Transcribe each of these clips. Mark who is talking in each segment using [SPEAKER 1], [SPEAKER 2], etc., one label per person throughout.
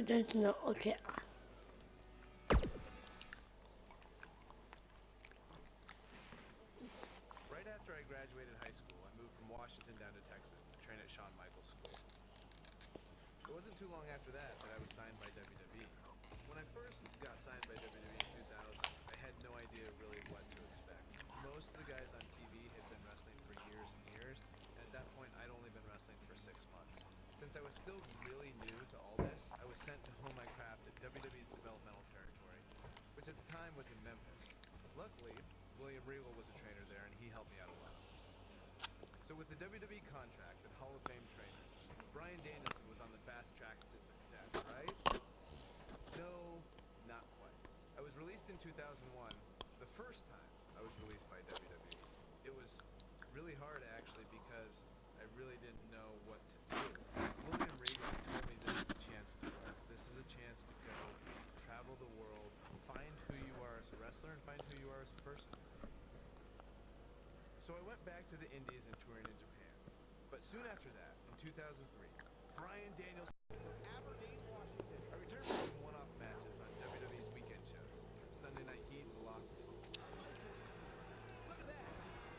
[SPEAKER 1] don't know. Okay.
[SPEAKER 2] Right after I graduated high school, I moved from Washington down to Texas to train at Shawn Michaels School. It wasn't too long after that I was signed by WWE. When I first got signed by WWE in 2000, I had no idea really what to expect. Most of the guys on TV had been wrestling for years and years, and at that point I'd only been wrestling for 6 months. Since I was still really new to all this, I was sent to hone my craft at WWE's developmental territory, which at the time was in Memphis. Luckily, William Regal was a trainer there, and he helped me out a lot. So with the WWE contract and Hall of Fame trainers, Bryan Danielson was on the fast track to success, right? No, not quite. I was released in 2001, the first time I was released by WWE. It was really hard, actually, because I really didn't know what to do. William Regal told me this is a chance to learn. This is a chance to go travel the world, find who you are as a wrestler, and find who you are as a person. So I went back to the Indies and touring in Japan. But soon after that, in 2003, Bryan Danielson from Aberdeen, Washington. I returned from some one-off matches on WWE's weekend shows. Sunday Night Heat and Velocity. Look at that!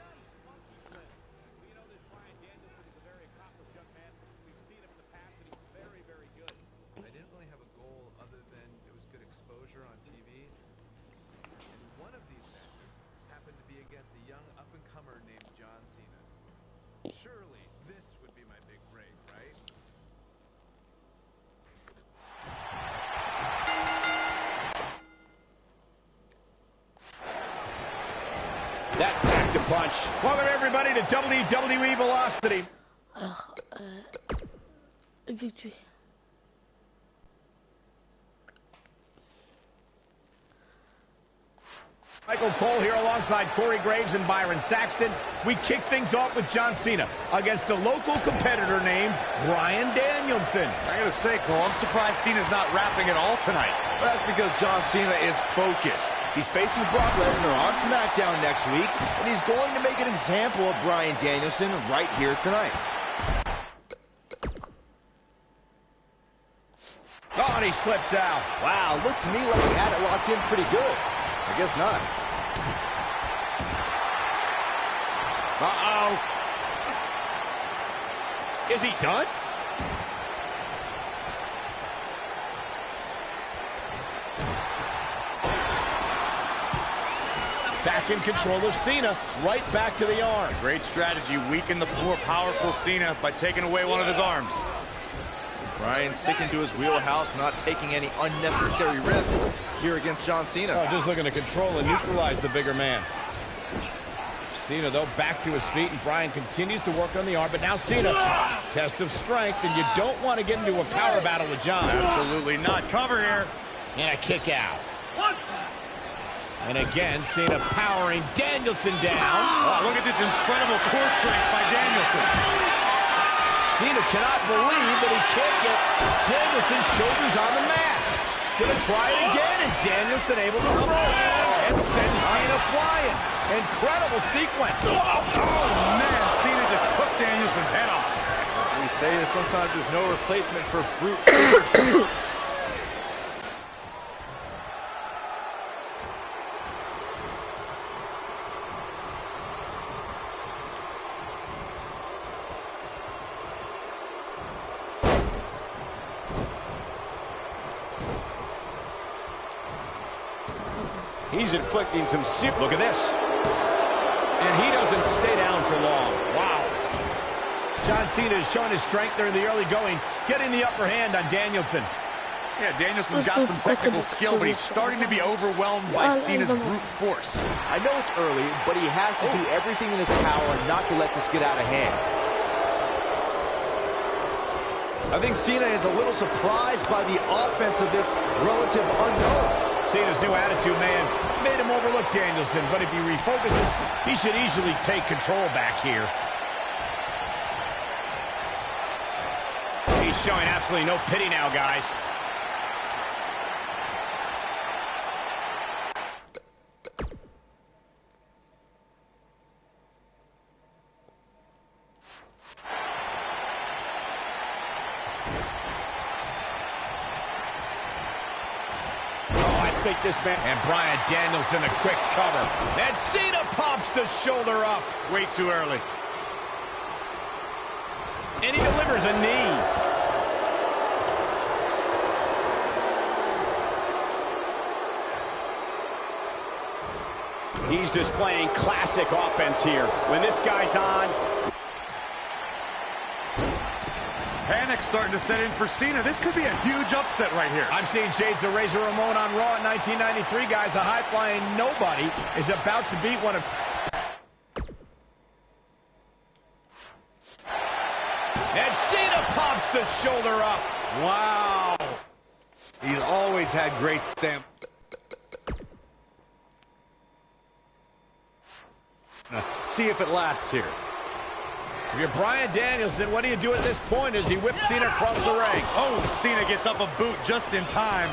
[SPEAKER 2] Nice monkey flip.
[SPEAKER 3] Well, you know, this Bryan Danielson is a very accomplished young man. We've seen him in the past, and he's very, very good.
[SPEAKER 2] I didn't really have a goal other than it was good exposure on TV. And one of these matches happened to be against a young up-and-comer named John Cena. Surely this would be my big break, right?
[SPEAKER 4] That packed a punch. Welcome everybody to WWE Velocity.
[SPEAKER 1] Victory.
[SPEAKER 4] Michael Cole here alongside Corey Graves and Byron Saxton. We kick things off with John Cena against a local competitor named Bryan Danielson.
[SPEAKER 5] I gotta say, Cole, I'm surprised Cena's not rapping at all tonight.
[SPEAKER 6] Well, that's because John Cena is focused. He's facing Brock Lesnar on SmackDown next week, and he's going to make an example of Bryan Danielson right here tonight.
[SPEAKER 4] Oh, and he slips out.
[SPEAKER 6] Wow, looked to me like he had it locked in pretty good. I guess not.
[SPEAKER 4] Uh-oh. Is he done? Back in control of Cena, right back to the arm.
[SPEAKER 5] Great strategy, weaken the more powerful Cena by taking away one of his arms.
[SPEAKER 6] Bryan sticking to his wheelhouse, not taking any unnecessary risks here against John Cena.
[SPEAKER 4] Oh, just looking to control and neutralize the bigger man. Cena, though, back to his feet, and Bryan continues to work on the arm, but now Cena, test of strength, and you don't want to get into a power battle with John.
[SPEAKER 5] Absolutely not. Cover here.
[SPEAKER 4] And a kick out. And again, Cena powering Danielson down.
[SPEAKER 5] Oh, look at this incredible core strength by Danielson.
[SPEAKER 4] Cena cannot believe that he can't get Danielson's shoulders on the mat. Gonna try it again, and Danielson able to roll and send Cena flying. Incredible sequence.
[SPEAKER 5] Oh, man, Cena just took Danielson's head off.
[SPEAKER 6] We say that sometimes there's no replacement for brute force.
[SPEAKER 4] He's inflicting some serious... Look at this. And he doesn't stay down for long. Wow. John Cena is showing his strength there in the early going, getting the upper hand on Danielson.
[SPEAKER 5] Yeah, Danielson's got some technical skill, but he's starting to be overwhelmed by Cena's brute force.
[SPEAKER 6] I know it's early, but he has to do everything in his power not to let this get out of hand. I think Cena is a little surprised by the offense of this relative unknown.
[SPEAKER 4] Cena's new attitude, man, made him overlook Danielson, but if he refocuses, he should easily take control back here. He's showing absolutely no pity now, guys. think this man... And Bryan Danielson, a quick cover. And Cena pops the shoulder up.
[SPEAKER 5] Way too early.
[SPEAKER 4] And he delivers a knee. He's displaying classic offense here. When this guy's on...
[SPEAKER 5] Panic starting to set in for Cena. This could be a huge upset right here.
[SPEAKER 4] I'm seeing shades of Razor Ramon on Raw in 1993, guys. A high-flying nobody is about to beat one of... And Cena pops the shoulder up. Wow.
[SPEAKER 5] He's always had great stamp. See if it lasts here.
[SPEAKER 4] If you're Bryan Danielson, what do you do at this point as he whips Cena across the ring?
[SPEAKER 5] Oh, Cena gets up a boot just in time.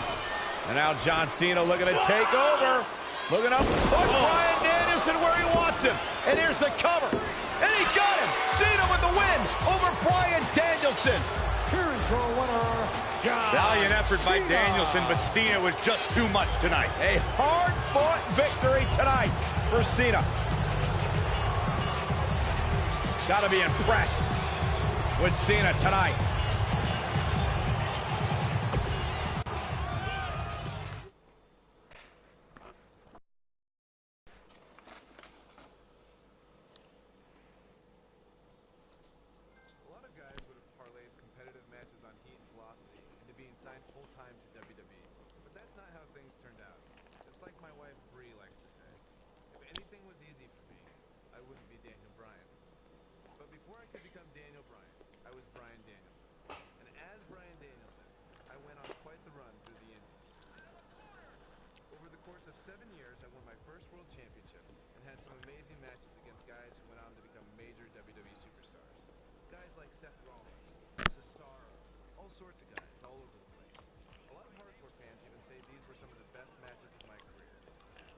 [SPEAKER 4] And now John Cena looking to take over. Looking up, put Bryan Danielson where he wants him. And here's the cover. And he got him. Cena with the win over Bryan Danielson.
[SPEAKER 3] Here's your winner, John
[SPEAKER 5] Valiant effort by
[SPEAKER 3] Cena.
[SPEAKER 5] Danielson, but Cena was just too much tonight.
[SPEAKER 4] A hard-fought victory tonight for Cena. Got to be impressed with Cena tonight.
[SPEAKER 2] A lot of guys would have parlayed competitive matches on heat and velocity into being signed full-time to WWE, but that's not how things turned out. It's like my wife Bree likes to say, if anything was easy for me, I wouldn't be Daniel Bryan. But before I could become Daniel Bryan, I was Bryan Danielson. And as Bryan Danielson, I went on quite the run through the Indies. Over the course of 7 years, I won my first World Championship and had some amazing matches against guys who went on to become major WWE superstars. Guys like Seth Rollins, Cesaro, all sorts of guys all over the place. A lot of hardcore fans even say these were some of the best matches of my career.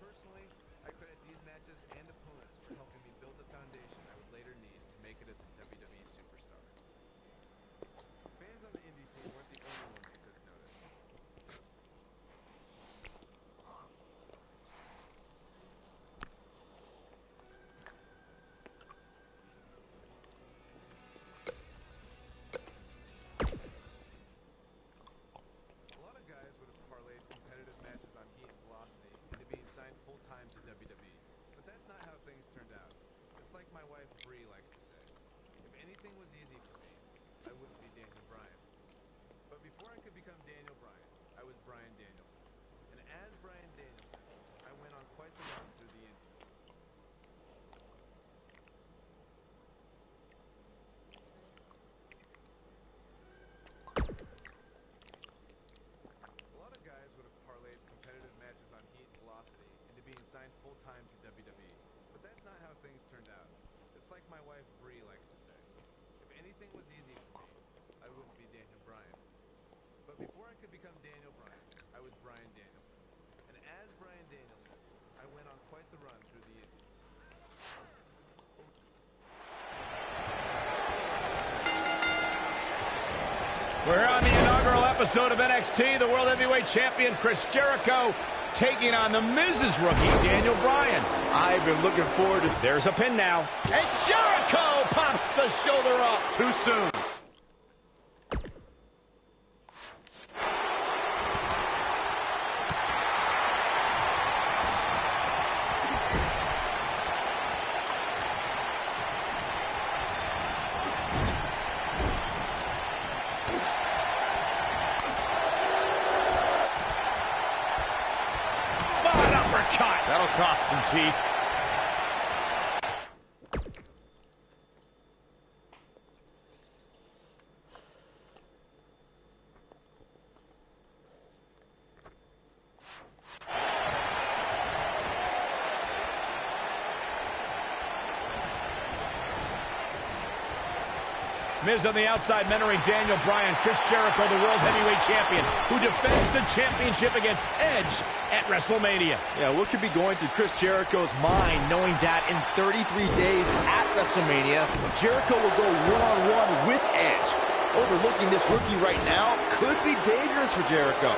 [SPEAKER 2] Personally, I credit these matches and opponents for helping me build the foundation I would later need to make it as a WWE superstar. Fans on the indie scene weren't the only ones who took notice. A lot of guys would have parlayed competitive matches on heat and velocity into being signed full-time to WWE, but that's not how things turned out. It's like my wife Bree likes to say, if anything was easy for me, I wouldn't be Daniel Bryan. But before I could become Daniel Bryan, I was Bryan Danielson. And as Bryan Danielson, I went on quite the run through the Indies. A lot of guys would have parlayed competitive matches on heat and velocity into being signed full-time to WWE, but that's not how things turned out. It's like my wife Bree likes to say, if anything was easy for me, I wouldn't be Daniel Bryan. But before I could become Daniel Bryan, I was Bryan Danielson. And as Bryan Danielson, I went on quite the run through the Indies.
[SPEAKER 4] We're here on the inaugural episode of NXT. The World Heavyweight Champion Chris Jericho taking on the Miz's rookie, Daniel Bryan. I've been looking forward to... There's a pin now. And Jericho pops the shoulder up.
[SPEAKER 5] Too soon. That'll cost some teeth.
[SPEAKER 4] Miz on the outside mentoring Daniel Bryan. Chris Jericho, the World Heavyweight Champion, who defends the championship against Edge at WrestleMania.
[SPEAKER 6] Yeah, what could be going through Chris Jericho's mind knowing that in 33 days at WrestleMania, Jericho will go one-on-one with Edge. Overlooking this rookie right now could be dangerous for Jericho.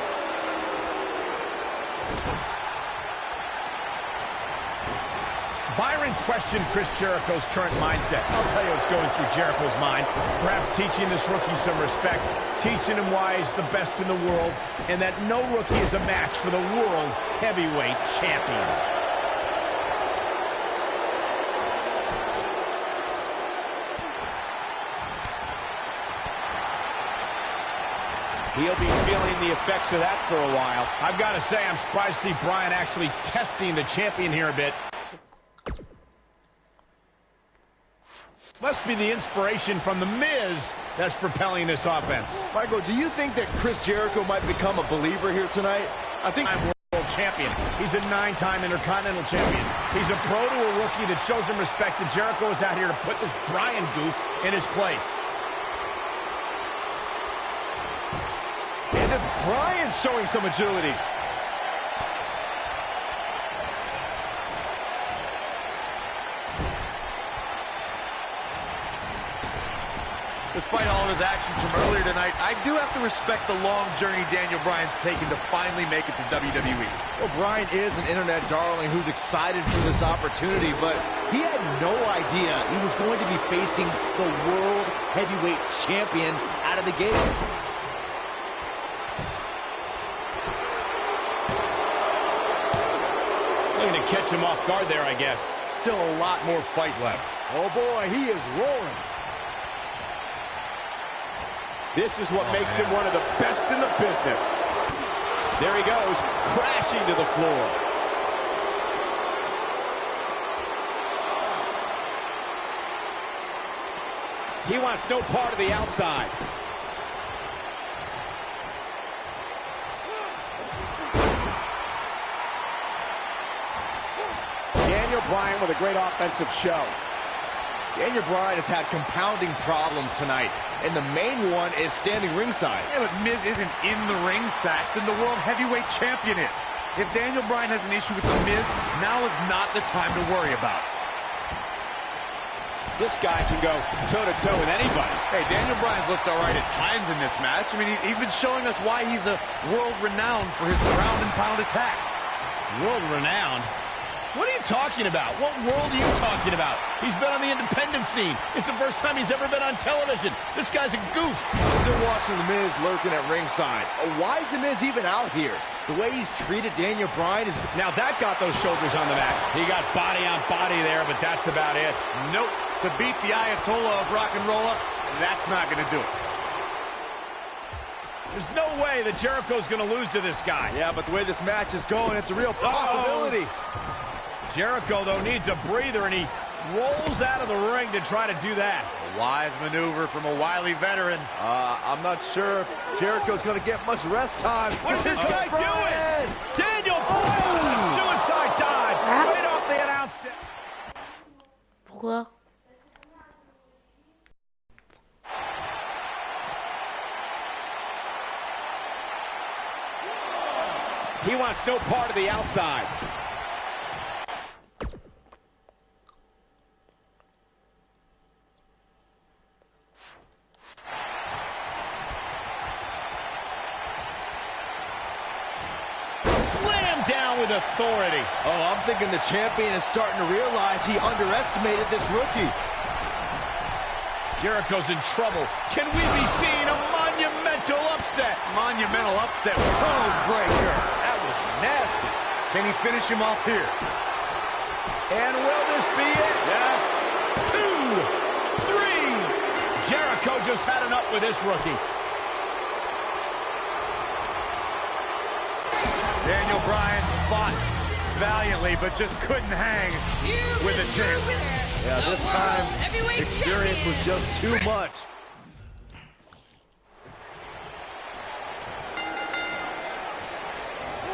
[SPEAKER 4] Byron questioned Chris Jericho's current mindset. I'll tell you what's going through Jericho's mind. Perhaps teaching this rookie some respect, teaching him why he's the best in the world, and that no rookie is a match for the World Heavyweight Champion. He'll be feeling the effects of that for a while. I've got to say, I'm surprised to see Bryan actually testing the champion here a bit. Must be the inspiration from The Miz that's propelling this offense.
[SPEAKER 6] Michael, do you think that Chris Jericho might become a believer here tonight?
[SPEAKER 4] I think I'm world champion. He's a 9-time Intercontinental champion. He's a pro to a rookie that shows him respect, and Jericho is out here to put this Bryan goof in his place.
[SPEAKER 6] And it's Bryan showing some agility.
[SPEAKER 5] Despite all of his actions from earlier tonight, I do have to respect the long journey Daniel Bryan's taken to finally make it to WWE.
[SPEAKER 6] Well, Bryan is an internet darling who's excited for this opportunity, but he had no idea he was going to be facing the World Heavyweight Champion out of the gate.
[SPEAKER 4] Looking to catch him off guard there, I guess.
[SPEAKER 5] Still a lot more fight left.
[SPEAKER 6] Oh boy, he is rolling.
[SPEAKER 4] This is what makes him one of the best in the business. There he goes, crashing to the floor. He wants no part of the outside. Daniel Bryan with a great offensive show.
[SPEAKER 6] Daniel Bryan has had compounding problems tonight, and the main one is standing ringside.
[SPEAKER 5] Yeah, but Miz isn't in the ring, Saxton. The World Heavyweight Champion is. If Daniel Bryan has an issue with the Miz, now is not the time to worry about it.
[SPEAKER 4] This guy can go toe-to-toe with anybody.
[SPEAKER 5] Hey, Daniel Bryan's looked all right at times in this match. I mean, he's been showing us why he's a world-renowned for his ground-and-pound attack.
[SPEAKER 4] World-renowned? What are you talking about? What world are you talking about? He's been on the independent scene. It's the first time he's ever been on television. This guy's a goof.
[SPEAKER 6] I'm still watching The Miz lurking at ringside. Why is The Miz even out here? The way he's treated Daniel Bryan is...
[SPEAKER 4] Now that got those shoulders on the mat. He got body on body there, but that's about it.
[SPEAKER 5] Nope. To beat the Ayatollah of rock and roll up, that's not going to do it.
[SPEAKER 4] There's no way that Jericho's going to lose to this guy.
[SPEAKER 6] Yeah, but the way this match is going, it's a real possibility.
[SPEAKER 4] Jericho, though, needs a breather, and he rolls out of the ring to try to do that.
[SPEAKER 5] A wise maneuver from a wily veteran.
[SPEAKER 6] I'm not sure if Jericho's going to get much rest time.
[SPEAKER 4] What is this guy doing? Daniel Bryan, suicide dive, right off the announce table.
[SPEAKER 1] Pourquoi?
[SPEAKER 4] He wants no part of the outside. Slam down with authority.
[SPEAKER 6] Oh, I'm thinking the champion is starting to realize he underestimated this rookie.
[SPEAKER 4] Jericho's in trouble. Can we be seeing a monumental upset?
[SPEAKER 5] Monumental upset. World breaker.
[SPEAKER 6] That was nasty.
[SPEAKER 5] Can he finish him off here?
[SPEAKER 4] And will this be it?
[SPEAKER 5] Yes.
[SPEAKER 4] 2, 3. Jericho just had enough with this rookie.
[SPEAKER 5] Daniel Bryan fought valiantly, but just couldn't hang with the champ.
[SPEAKER 6] Yeah, this time, experience was just too much.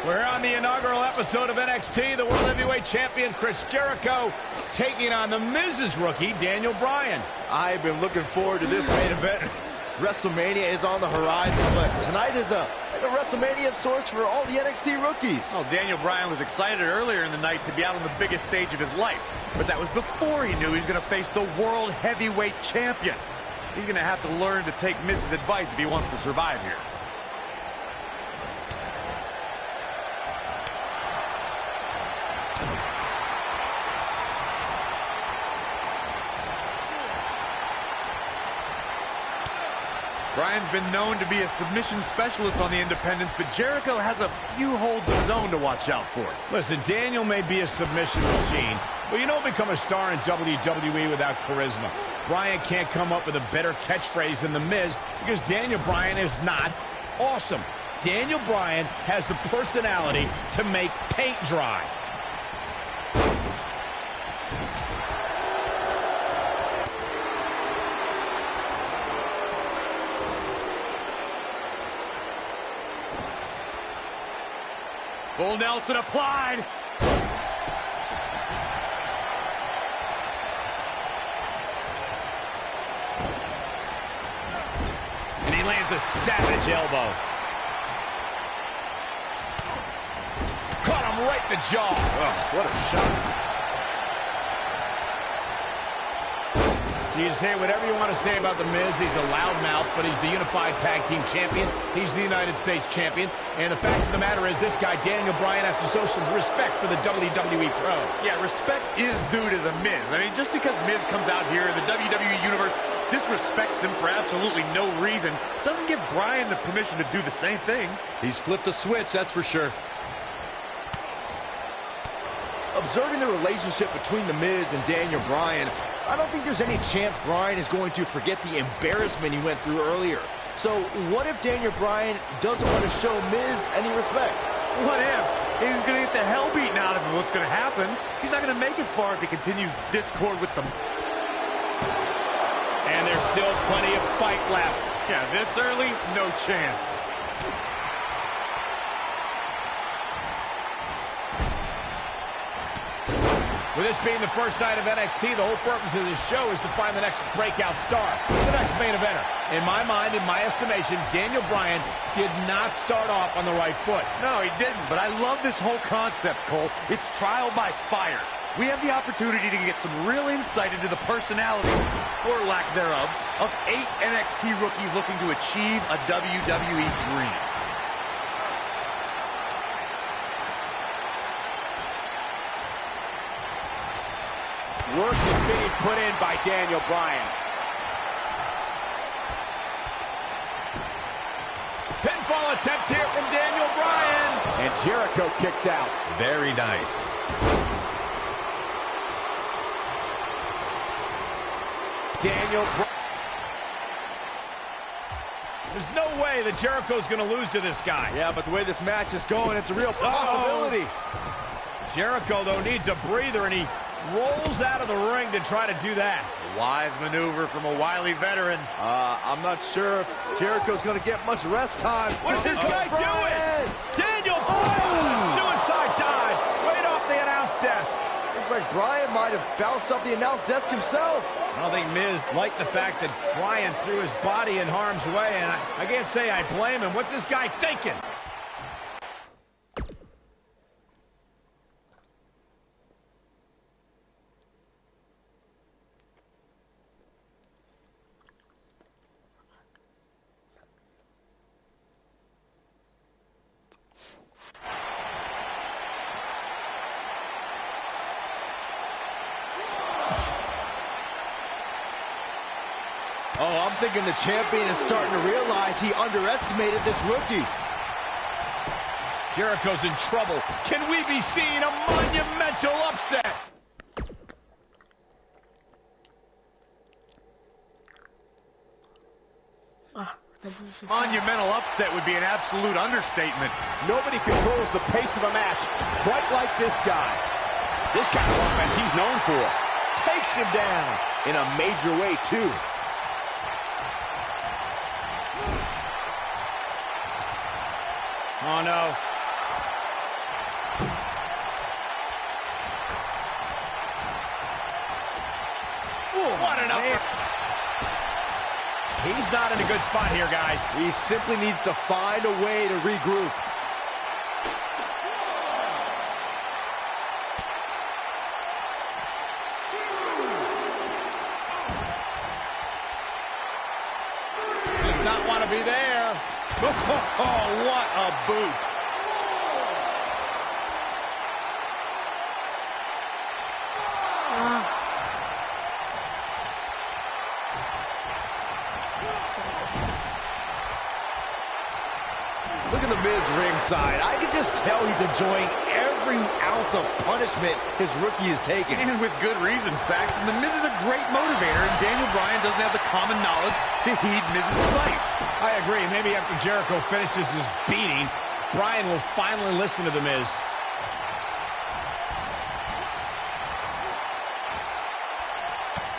[SPEAKER 4] We're on the inaugural episode of NXT. The World Heavyweight Champion Chris Jericho taking on the Miz's rookie, Daniel Bryan.
[SPEAKER 6] I've been looking forward to this main event. WrestleMania is on the horizon, but tonight is a WrestleMania of sorts for all the NXT rookies.
[SPEAKER 5] Well, Daniel Bryan was excited earlier in the night to be out on the biggest stage of his life, but that was before he knew he was going to face the World Heavyweight Champion. He's going to have to learn to take Miz's advice if he wants to survive here. Bryan's been known to be a submission specialist on the independents, but Jericho has a few holds of his own to watch out for.
[SPEAKER 4] Listen, Daniel may be a submission machine, but you don't become a star in WWE without charisma. Bryan can't come up with a better catchphrase than The Miz because Daniel Bryan is not awesome. Daniel Bryan has the personality to make paint dry.
[SPEAKER 5] Full Nelson applied.
[SPEAKER 4] And he lands a savage elbow. Caught him right in the jaw.
[SPEAKER 6] Oh, what a shot.
[SPEAKER 4] You can say whatever you want to say about The Miz. He's a loudmouth, but he's the Unified Tag Team Champion. He's the United States Champion. And the fact of the matter is, this guy, Daniel Bryan, has to show some respect for the WWE Pro.
[SPEAKER 5] Yeah, respect is due to The Miz. I mean, just because Miz comes out here in the WWE Universe disrespects him for absolutely no reason doesn't give Bryan the permission to do the same thing.
[SPEAKER 6] He's flipped the switch, that's for sure. Observing the relationship between The Miz and Daniel Bryan, I don't think there's any chance Bryan is going to forget the embarrassment he went through earlier. So what if Daniel Bryan doesn't want to show Miz any respect?
[SPEAKER 5] What if? He's going to get the hell beaten out of him. What's going to happen? He's not going to make it far if he continues discord with them.
[SPEAKER 4] And there's still plenty of fight left.
[SPEAKER 5] Yeah, this early, no chance.
[SPEAKER 4] With this being the first night of NXT, the whole purpose of this show is to find the next breakout star, the next main eventer. In my mind, in my estimation, Daniel Bryan did not start off on the right foot.
[SPEAKER 5] No, he didn't, but I love this whole concept, Cole. It's trial by fire. We have the opportunity to get some real insight into the personality, or lack thereof, of 8 NXT rookies looking to achieve a WWE dream.
[SPEAKER 4] Work is being put in by Daniel Bryan. Pinfall attempt here from Daniel Bryan. And Jericho kicks out.
[SPEAKER 5] Very nice.
[SPEAKER 4] Daniel Bryan. There's no way that Jericho's going to lose to this guy.
[SPEAKER 6] Yeah, but the way this match is going, it's a real possibility.
[SPEAKER 4] Jericho, though, needs a breather, and he rolls out of the ring to try to do that.
[SPEAKER 5] A wise maneuver from a wily veteran.
[SPEAKER 6] I'm not sure if Jericho's going to get much rest time.
[SPEAKER 4] What is this guy doing? Daniel Bryan, suicide dive right off the announce desk.
[SPEAKER 6] Looks like Bryan might have bounced off the announce desk himself.
[SPEAKER 4] I don't think Miz liked the fact that Bryan threw his body in harm's way, and I can't say I blame him. What's this guy thinking?
[SPEAKER 6] Oh, I'm thinking the champion is starting to realize he underestimated this rookie.
[SPEAKER 4] Jericho's in trouble. Can we be seeing a monumental upset?
[SPEAKER 5] Monumental upset would be an absolute understatement.
[SPEAKER 4] Nobody controls the pace of a match quite like this guy. This kind of offense he's known for. Takes him down
[SPEAKER 6] In a major way, too.
[SPEAKER 4] Oh, no. Ooh, what an upper. He's not in a good spot here, guys.
[SPEAKER 6] He simply needs to find a way to regroup.
[SPEAKER 4] Does not want to be there.
[SPEAKER 5] Oh, what a boot.
[SPEAKER 6] watching The Miz ringside, I can just tell he's enjoying every ounce of punishment his rookie is taking.
[SPEAKER 5] And with good reason, Saxton. The Miz is a great motivator, and Daniel Bryan doesn't have the common knowledge to heed Miz's advice.
[SPEAKER 4] I agree. Maybe after Jericho finishes his beating, Bryan will finally listen to The Miz.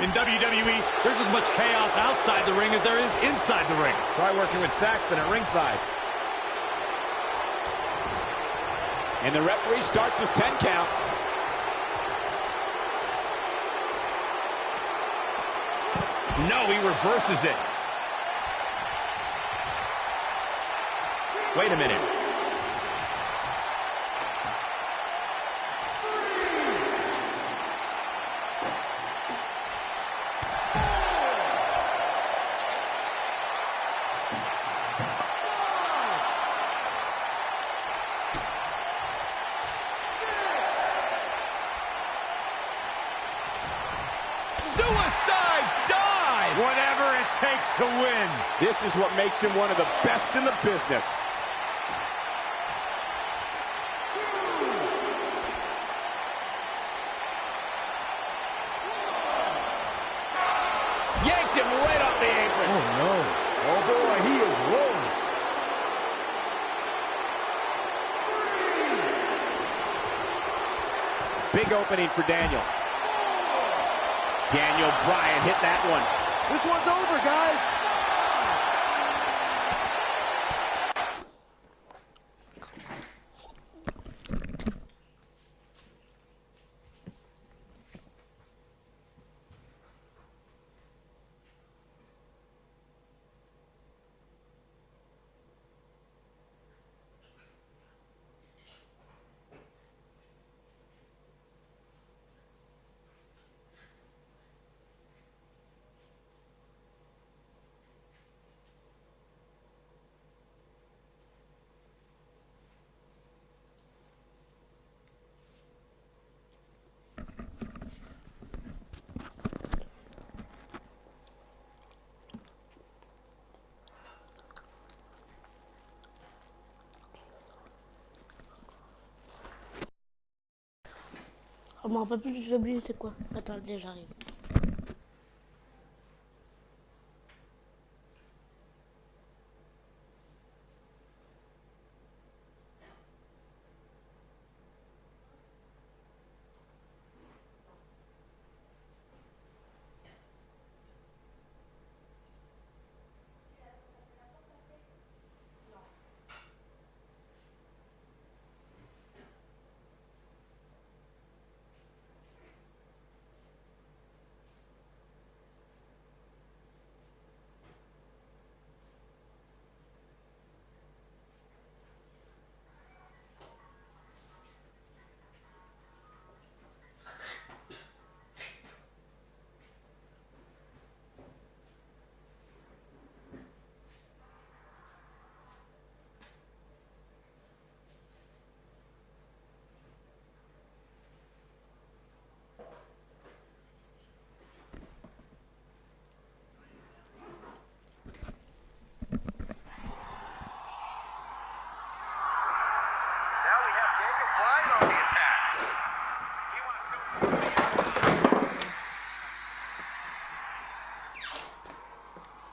[SPEAKER 5] In WWE, there's as much chaos outside the ring as there is inside the ring.
[SPEAKER 4] Try working with Saxton at ringside. And the referee starts his 10 count. No, he reverses it. Wait a minute. Suicide dive!
[SPEAKER 5] Whatever it takes to win.
[SPEAKER 4] This is what makes him one of the best in the business. Yanked him right off the apron.
[SPEAKER 6] Oh, no. Oh, boy, he is rolling.
[SPEAKER 4] Big opening for Daniel. Daniel Bryan hit that one.
[SPEAKER 6] This one's over, guys.
[SPEAKER 1] Je m'en rappelle plus, j'ai oublié c'est quoi. Attendez, j'arrive.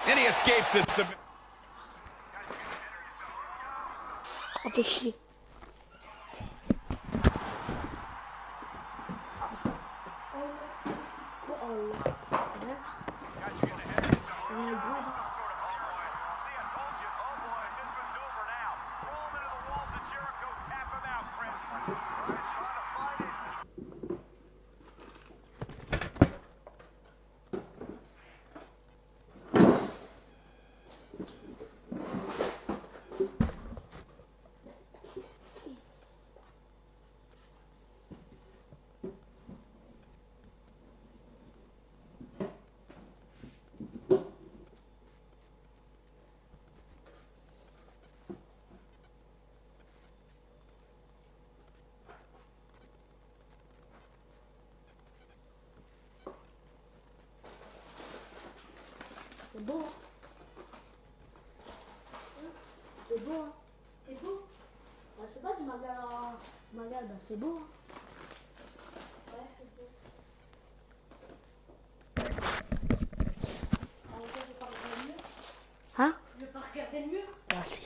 [SPEAKER 4] And he escapes this.
[SPEAKER 1] On fait chier. C'est beau, hein? C'est beau, hein? C'est beau. C'est beau, hein? Hein? Je veux pas regarder le mur. Merci.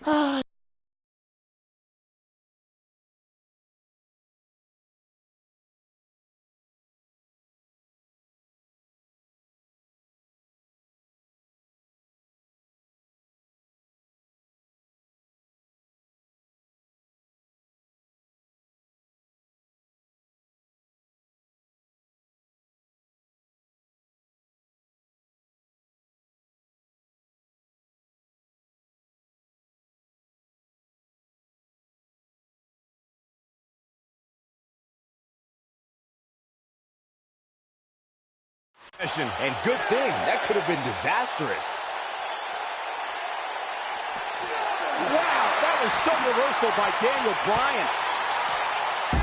[SPEAKER 1] Ah.
[SPEAKER 6] And good thing, that could have been disastrous.
[SPEAKER 4] Wow, that was some reversal by Daniel Bryan.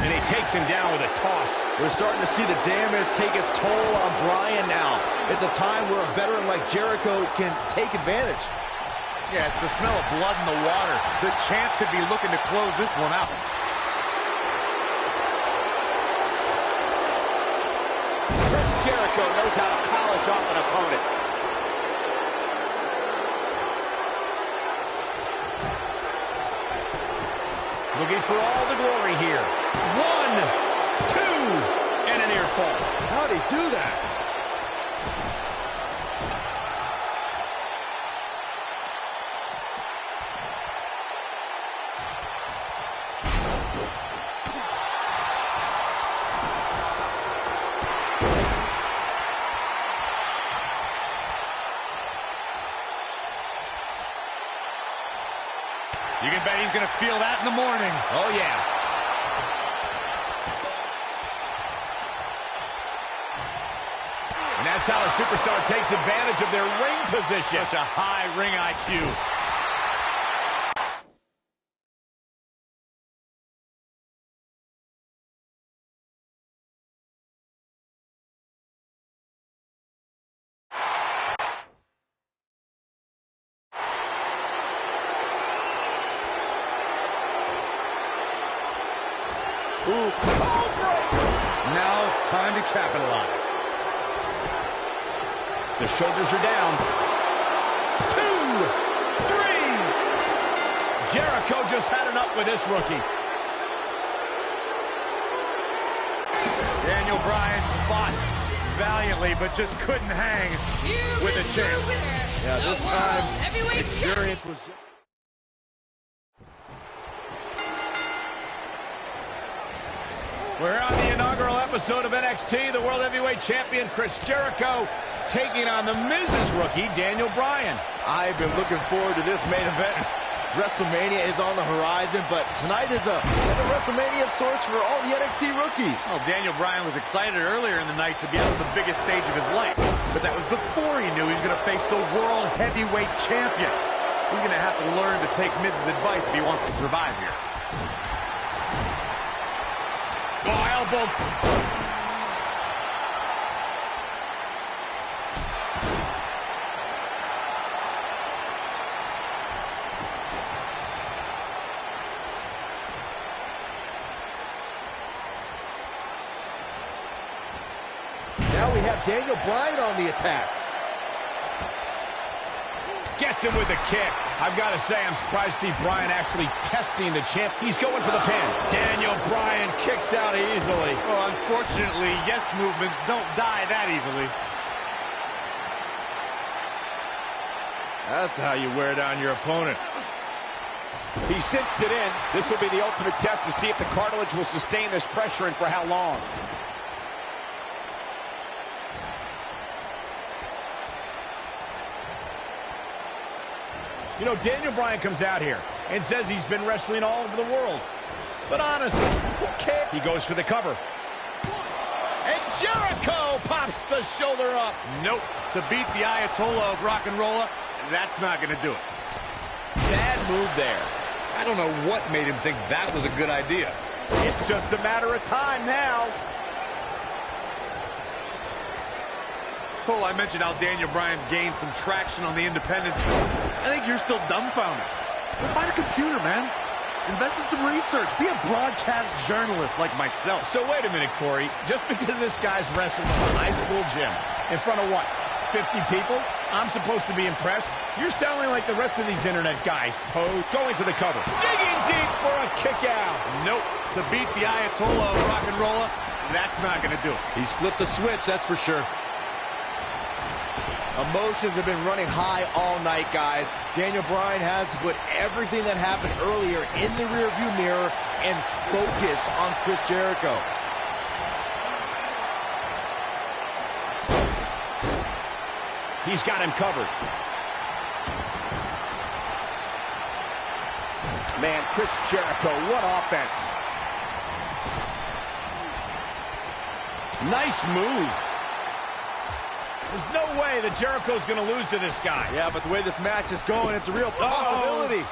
[SPEAKER 4] And he takes him down with a toss.
[SPEAKER 6] We're starting to see the damage take its toll on Bryan now. It's a time where a veteran like Jericho can take advantage.
[SPEAKER 5] Yeah, it's the smell of blood in the water. The champ could be looking to close this one out.
[SPEAKER 4] Jericho knows how to polish off an opponent. Looking for all the glory here. 1, 2, and a near fall.
[SPEAKER 6] How'd he do that?
[SPEAKER 5] You can bet he's going to feel that in the morning.
[SPEAKER 4] Oh, yeah. And that's how a superstar takes advantage of their ring position.
[SPEAKER 5] Such a high ring IQ.
[SPEAKER 6] Ooh.
[SPEAKER 5] Now it's time to capitalize.
[SPEAKER 4] The shoulders are down. 2, 3. Jericho just had enough with this rookie.
[SPEAKER 5] Daniel Bryan fought valiantly, but just couldn't hang with the champ.
[SPEAKER 6] Yeah, this time, experience was just...
[SPEAKER 4] We're on the inaugural episode of NXT. The World Heavyweight Champion Chris Jericho taking on the Miz's rookie, Daniel Bryan.
[SPEAKER 6] I've been looking forward to this main event. WrestleMania is on the horizon, but tonight is a WrestleMania of sorts for all the NXT rookies.
[SPEAKER 5] Well, Daniel Bryan was excited earlier in the night to be on the biggest stage of his life, but that was before he knew he was going to face the World Heavyweight Champion. He's going to have to learn to take Miz's advice if he wants to survive here.
[SPEAKER 4] Oh, elbow.
[SPEAKER 6] Now we have Daniel Bryan on the attack.
[SPEAKER 4] Gets him with a kick. I've got to say, I'm surprised to see Bryan actually testing the champ. He's going for the pin. Daniel Bryan kicks out easily.
[SPEAKER 5] Well, unfortunately, yes movements don't die that easily.
[SPEAKER 6] That's how you wear down your opponent.
[SPEAKER 4] He cinched it in. This will be the ultimate test to see if the cartilage will sustain this pressure and for how long. You know, Daniel Bryan comes out here and says he's been wrestling all over the world. But honestly, who cares? He goes for the cover. And Jericho pops the shoulder up.
[SPEAKER 5] Nope. To beat the Ayatollah of rock and roll, that's not going to do it.
[SPEAKER 4] Bad move there.
[SPEAKER 5] I don't know what made him think that was a good idea.
[SPEAKER 4] It's just a matter of time now.
[SPEAKER 5] Cole, I mentioned how Daniel Bryan's gained some traction on the independents, but I think you're still dumbfounded. Find a computer, man. Invest in some research. Be a broadcast journalist like myself.
[SPEAKER 4] So wait a minute, Corey. Just because this guy's wrestling in a high school gym in front of what, 50 people, I'm supposed to be impressed? You're sounding like the rest of these internet guys. Pose, going for the cover. Digging deep for a kick out.
[SPEAKER 5] Nope. To beat the Ayatollah of rock and rolla, that's not going to do it.
[SPEAKER 6] He's flipped the switch, that's for sure. Emotions have been running high all night, guys. Daniel Bryan has to put everything that happened earlier in the rearview mirror and focus on Chris Jericho.
[SPEAKER 4] He's got him covered. Man, Chris Jericho, what offense. Nice move. There's no way that Jericho's going to lose to this guy.
[SPEAKER 6] Yeah, but the way this match is going, it's a real possibility.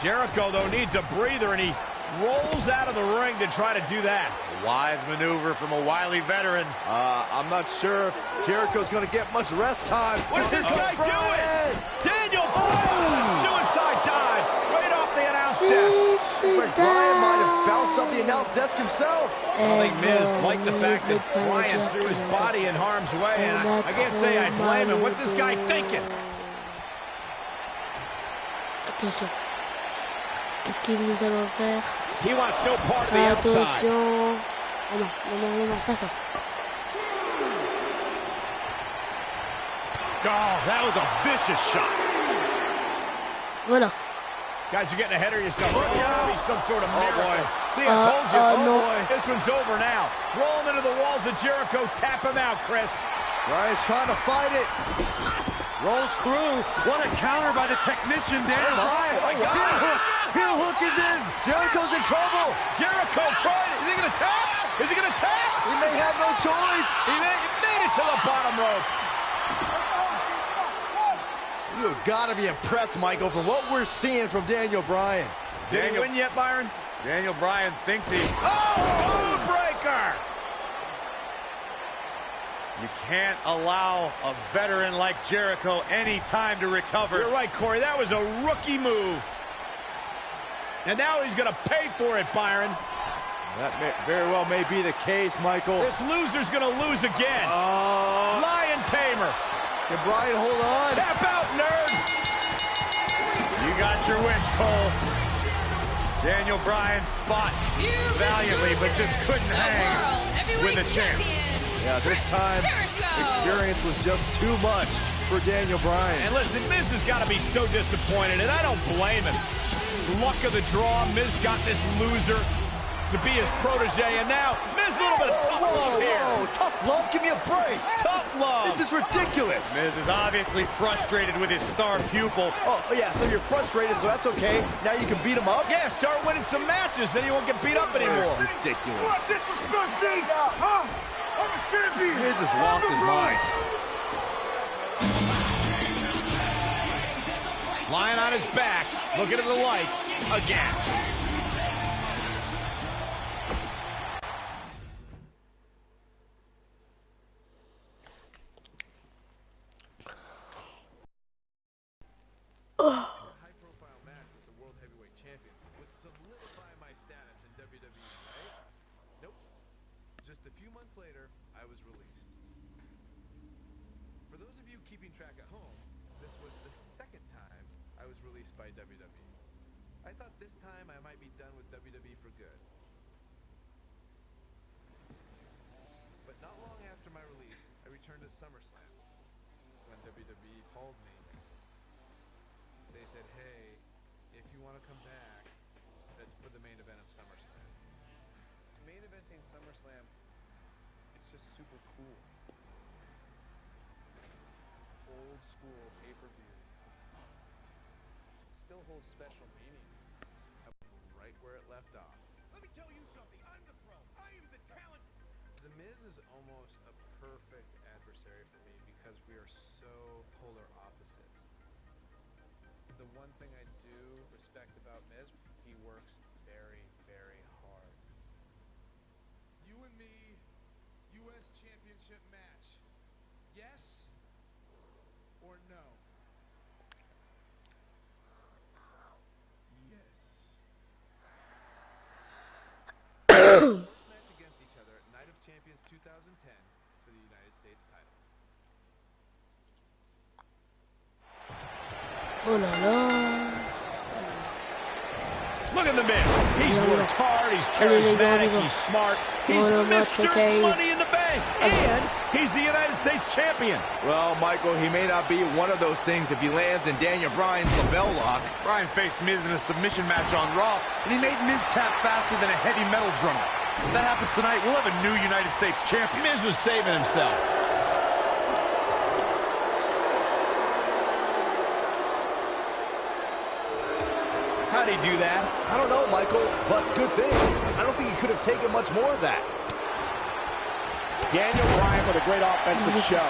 [SPEAKER 4] Jericho, though, needs a breather, and he rolls out of the ring to try to do that.
[SPEAKER 5] Wise maneuver from a wily veteran.
[SPEAKER 6] I'm not sure if Jericho's going to get much rest time.
[SPEAKER 4] What's this guy doing? Daniel Bryan, suicide dive right off the announce desk.
[SPEAKER 6] Looks like Bryan might have bounced off the announce desk himself.
[SPEAKER 4] I think Miz liked the fact that Bryan threw his body in harm's way, and I can't say I blame him. What's this guy thinking?
[SPEAKER 1] Attention. Qu'est-ce que nous allons faire?
[SPEAKER 4] He wants no part of the outside.
[SPEAKER 1] Attention. Oh non, non, non, non, pas ça.
[SPEAKER 5] Oh, that was a vicious shot.
[SPEAKER 1] Voilà.
[SPEAKER 4] Guys, you're getting ahead of yourself. There's gotta be some sort of miracle.
[SPEAKER 6] boy.
[SPEAKER 4] See, I told you.
[SPEAKER 1] no.
[SPEAKER 4] Boy. This one's over now. Rolling into the walls of Jericho. Tap him out, Chris.
[SPEAKER 6] Bryan's trying to fight it.
[SPEAKER 5] Rolls through. What a counter by the technician, Daniel Bryan.
[SPEAKER 6] Oh, my God.
[SPEAKER 5] Heel hook is in.
[SPEAKER 6] Jericho's in trouble.
[SPEAKER 4] Jericho tried it. Is he going to tap? Is he going to tap?
[SPEAKER 6] He may have no choice.
[SPEAKER 4] He made it to the bottom rope.
[SPEAKER 6] You've got to be impressed, Michael, from what we're seeing from Daniel Bryan.
[SPEAKER 4] Did he win yet, Byron?
[SPEAKER 5] Daniel Bryan thinks he...
[SPEAKER 4] Oh, breaker!
[SPEAKER 5] You can't allow a veteran like Jericho any time to recover.
[SPEAKER 4] You're right, Corey. That was a rookie move. And now he's going to pay for it, Byron.
[SPEAKER 6] That very well may be the case, Michael.
[SPEAKER 4] This loser's going to lose again. Lion Tamer.
[SPEAKER 6] Can Bryan hold on?
[SPEAKER 4] Tap out, nerd.
[SPEAKER 5] You got your wish, Cole. Daniel Bryan fought valiantly, but just couldn't hang with the champ.
[SPEAKER 6] Yeah, this time, experience was just too much for Daniel Bryan.
[SPEAKER 4] And listen, Miz has got to be so disappointed, and I don't blame him. Luck of the draw, Miz got this loser to be his protege, and now Miz a little bit of tough love here.
[SPEAKER 6] Whoa, tough love? Give me a break.
[SPEAKER 4] Tough love.
[SPEAKER 6] This is ridiculous.
[SPEAKER 5] Miz is obviously frustrated with his star pupil.
[SPEAKER 6] Oh, yeah, so you're frustrated, so that's okay. Now you can beat him up?
[SPEAKER 4] Yeah, start winning some matches, then you won't get beat up anymore.
[SPEAKER 6] That's ridiculous.
[SPEAKER 3] Disrespect me! Huh? I'm a champion!
[SPEAKER 6] Miz has lost his mind.
[SPEAKER 4] Lying on his back, looking at the lights again.
[SPEAKER 2] High-profile match with the World Heavyweight Champion would solidify my status in WWE, right? Nope. Just a few months later, I was released. For those of you keeping track at home, this was the second time I was released by WWE. I thought this time I might be done with WWE for good. But not long after my release, I returned at SummerSlam. When WWE called me, they said, hey, if you want to come back, that's for the main event of SummerSlam. Main eventing SummerSlam, it's just super cool. Old school pay-per-views. Still holds special meaning. Right where it left off.
[SPEAKER 3] Let me tell you something. I'm the pro. I am the talent.
[SPEAKER 2] The Miz is almost a perfect adversary for me because we are so polar opposites. The one thing I do respect about Miz, he works very, very hard.
[SPEAKER 3] You and me, U.S. Championship match. Yes or no? Yes.
[SPEAKER 2] match against each other at Night of Champions 2010 for the United States title.
[SPEAKER 1] Oh là là.
[SPEAKER 4] Look at the man. He's worked hard, he's charismatic, he's smart. He's Mr. Money in the Bank. And he's the United States champion.
[SPEAKER 6] Well, Michael, he may not be one of those things if he lands in Daniel Bryan's label lock.
[SPEAKER 5] Bryan faced Miz in a submission match on Raw, and he made Miz tap faster than a heavy metal drummer. If that happens tonight, we'll have a new United States champion.
[SPEAKER 4] Miz was saving himself. How'd he do that?
[SPEAKER 6] I don't know, Michael, but good thing. I don't think he could have taken much more of that.
[SPEAKER 4] Daniel Bryan with a great offensive show.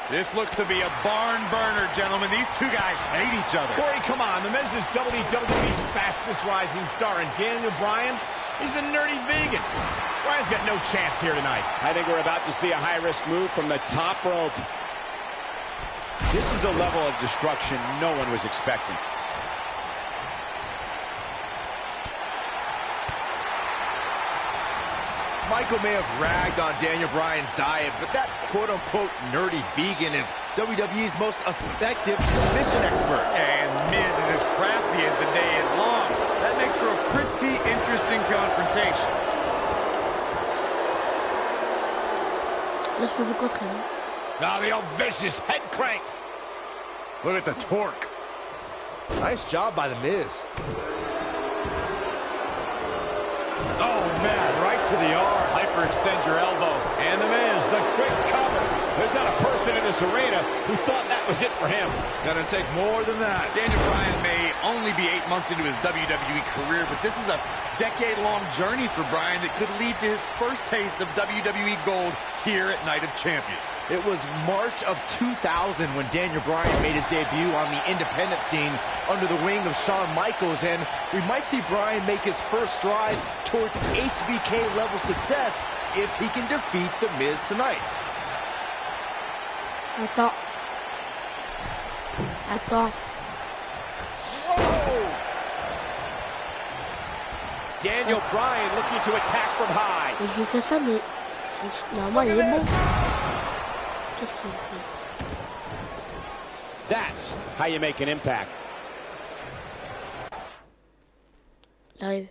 [SPEAKER 5] This looks to be a barn burner, gentlemen. These two guys hate each other.
[SPEAKER 4] Corey, come on. The Miz is WWE's fastest rising star, and Daniel Bryan, he's a nerdy vegan. Bryan's got no chance here tonight.
[SPEAKER 7] I think we're about to see a high-risk move from the top rope. This is a level of destruction no one was expecting.
[SPEAKER 6] Michael may have ragged on Daniel Bryan's diet, but that quote-unquote nerdy vegan is WWE's most effective submission expert.
[SPEAKER 5] And Miz is as crafty as the day is long. That makes for a pretty interesting confrontation.
[SPEAKER 1] Là, je peux vous contrer. Hein.
[SPEAKER 4] Now the old vicious head crank.
[SPEAKER 5] Look at the torque.
[SPEAKER 6] Nice job by The Miz.
[SPEAKER 4] Oh, man, right to the arm. Hyperextend your elbow. And The Miz, the quick cover. There's not a person in this arena who thought that was it for him.
[SPEAKER 6] It's going to take more than that.
[SPEAKER 5] Daniel Bryan may only be 8 months into his WWE career, but this is a decade-long journey for Bryan that could lead to his first taste of WWE gold here at Night of Champions.
[SPEAKER 6] It was March of 2000 when Daniel Bryan made his debut on the independent scene under the wing of Shawn Michaels, and we might see Bryan make his first strides towards HBK-level success if he can defeat The Miz tonight.
[SPEAKER 1] Attends. Attends.
[SPEAKER 7] Whoa! Daniel Bryan looking to attack from high.
[SPEAKER 1] Je lui fais ça, mais normalement il est bon. Qu'est-ce qu'il fait?
[SPEAKER 7] That's how you make an impact.
[SPEAKER 1] Il arrive.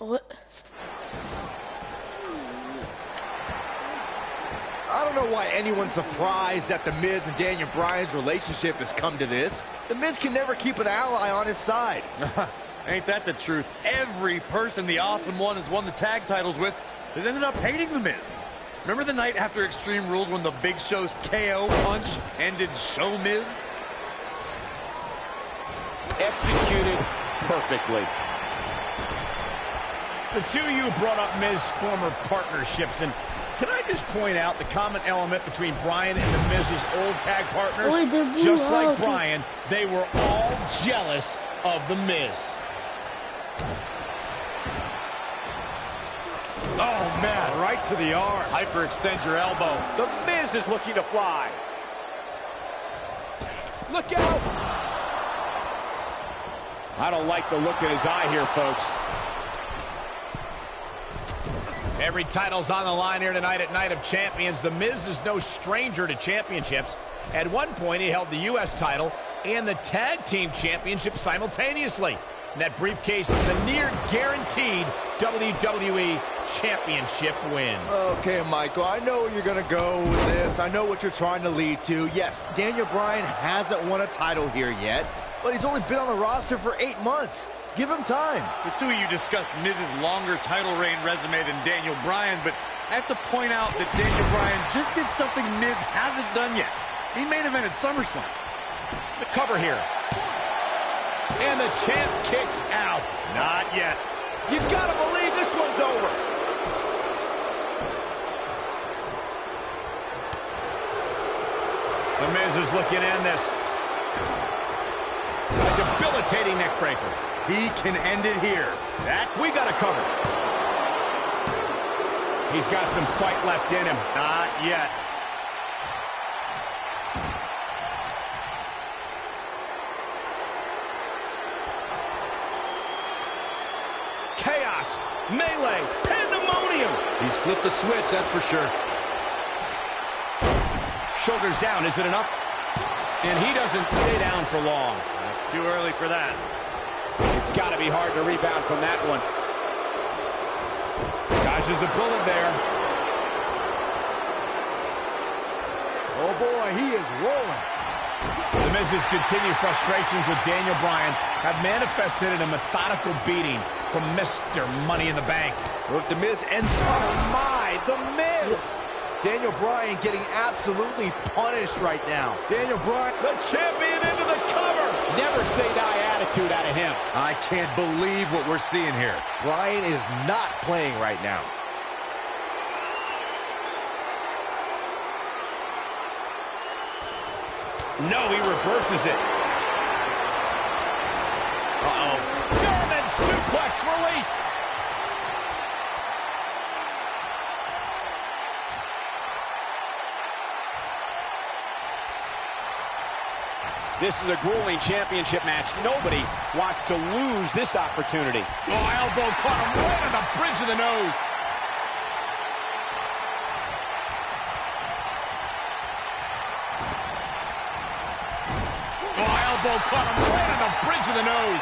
[SPEAKER 6] I don't know why anyone's surprised that The Miz and Daniel Bryan's relationship has come to this. The Miz can never keep an ally on his side.
[SPEAKER 5] Ain't that the truth? Every person the Awesome One has won the tag titles with has ended up hating The Miz. Remember the night after Extreme Rules when the Big Show's KO punch ended Show Miz?
[SPEAKER 7] Executed perfectly.
[SPEAKER 4] The two of you brought up Miz's former partnerships, and can I just point out the common element between Bryan and The Miz's old tag partners? Just like Bryan, they were all jealous of The Miz.
[SPEAKER 5] Oh, man.
[SPEAKER 7] Right to the arm.
[SPEAKER 5] Hyperextend your elbow.
[SPEAKER 7] The Miz is looking to fly. Look out! I don't like the look in his eye here, folks.
[SPEAKER 4] Every title's on the line here tonight at Night of Champions. The Miz is no stranger to championships. At one point, he held the U.S. title and the Tag Team Championship simultaneously. And that briefcase is a near-guaranteed WWE Championship win.
[SPEAKER 6] Okay, Michael, I know where you're going to go with this. I know what you're trying to lead to. Yes, Daniel Bryan hasn't won a title here yet, but he's only been on the roster for 8 months. Give him time.
[SPEAKER 5] The two of you discussed Miz's longer title reign resume than Daniel Bryan, but I have to point out that Daniel Bryan just did something Miz hasn't done yet. He main evented SummerSlam.
[SPEAKER 4] The cover here. And the champ kicks out.
[SPEAKER 5] Not yet.
[SPEAKER 7] You gotta believe this one's over.
[SPEAKER 4] The Miz is looking to end this. A debilitating neck breaker.
[SPEAKER 5] He can end it here.
[SPEAKER 4] That we got to cover. He's got some fight left in him.
[SPEAKER 5] Not yet.
[SPEAKER 4] Chaos, melee, pandemonium.
[SPEAKER 6] He's flipped the switch, that's for sure.
[SPEAKER 4] Shoulders down, is it enough? And he doesn't stay down for long.
[SPEAKER 5] Too early for that.
[SPEAKER 7] It's got to be hard to rebound from that one.
[SPEAKER 4] Dodges a bullet there.
[SPEAKER 6] Oh boy, he is rolling.
[SPEAKER 4] The Miz's continued frustrations with Daniel Bryan have manifested in a methodical beating from Mr. Money in the Bank.
[SPEAKER 6] Look, the Miz ends. Oh my, the Miz! Daniel Bryan getting absolutely punished right now. Daniel Bryan,
[SPEAKER 4] The champion into the cover.
[SPEAKER 7] Never say die attitude out of him.
[SPEAKER 5] I can't believe what we're seeing here.
[SPEAKER 6] Bryan is not playing right now.
[SPEAKER 4] No, he reverses it. Uh-oh. German suplex released.
[SPEAKER 7] This is a grueling championship match. Nobody wants to lose this opportunity.
[SPEAKER 4] Oh, elbow caught him right on the bridge of the nose. Oh, elbow caught him right on the bridge of the nose.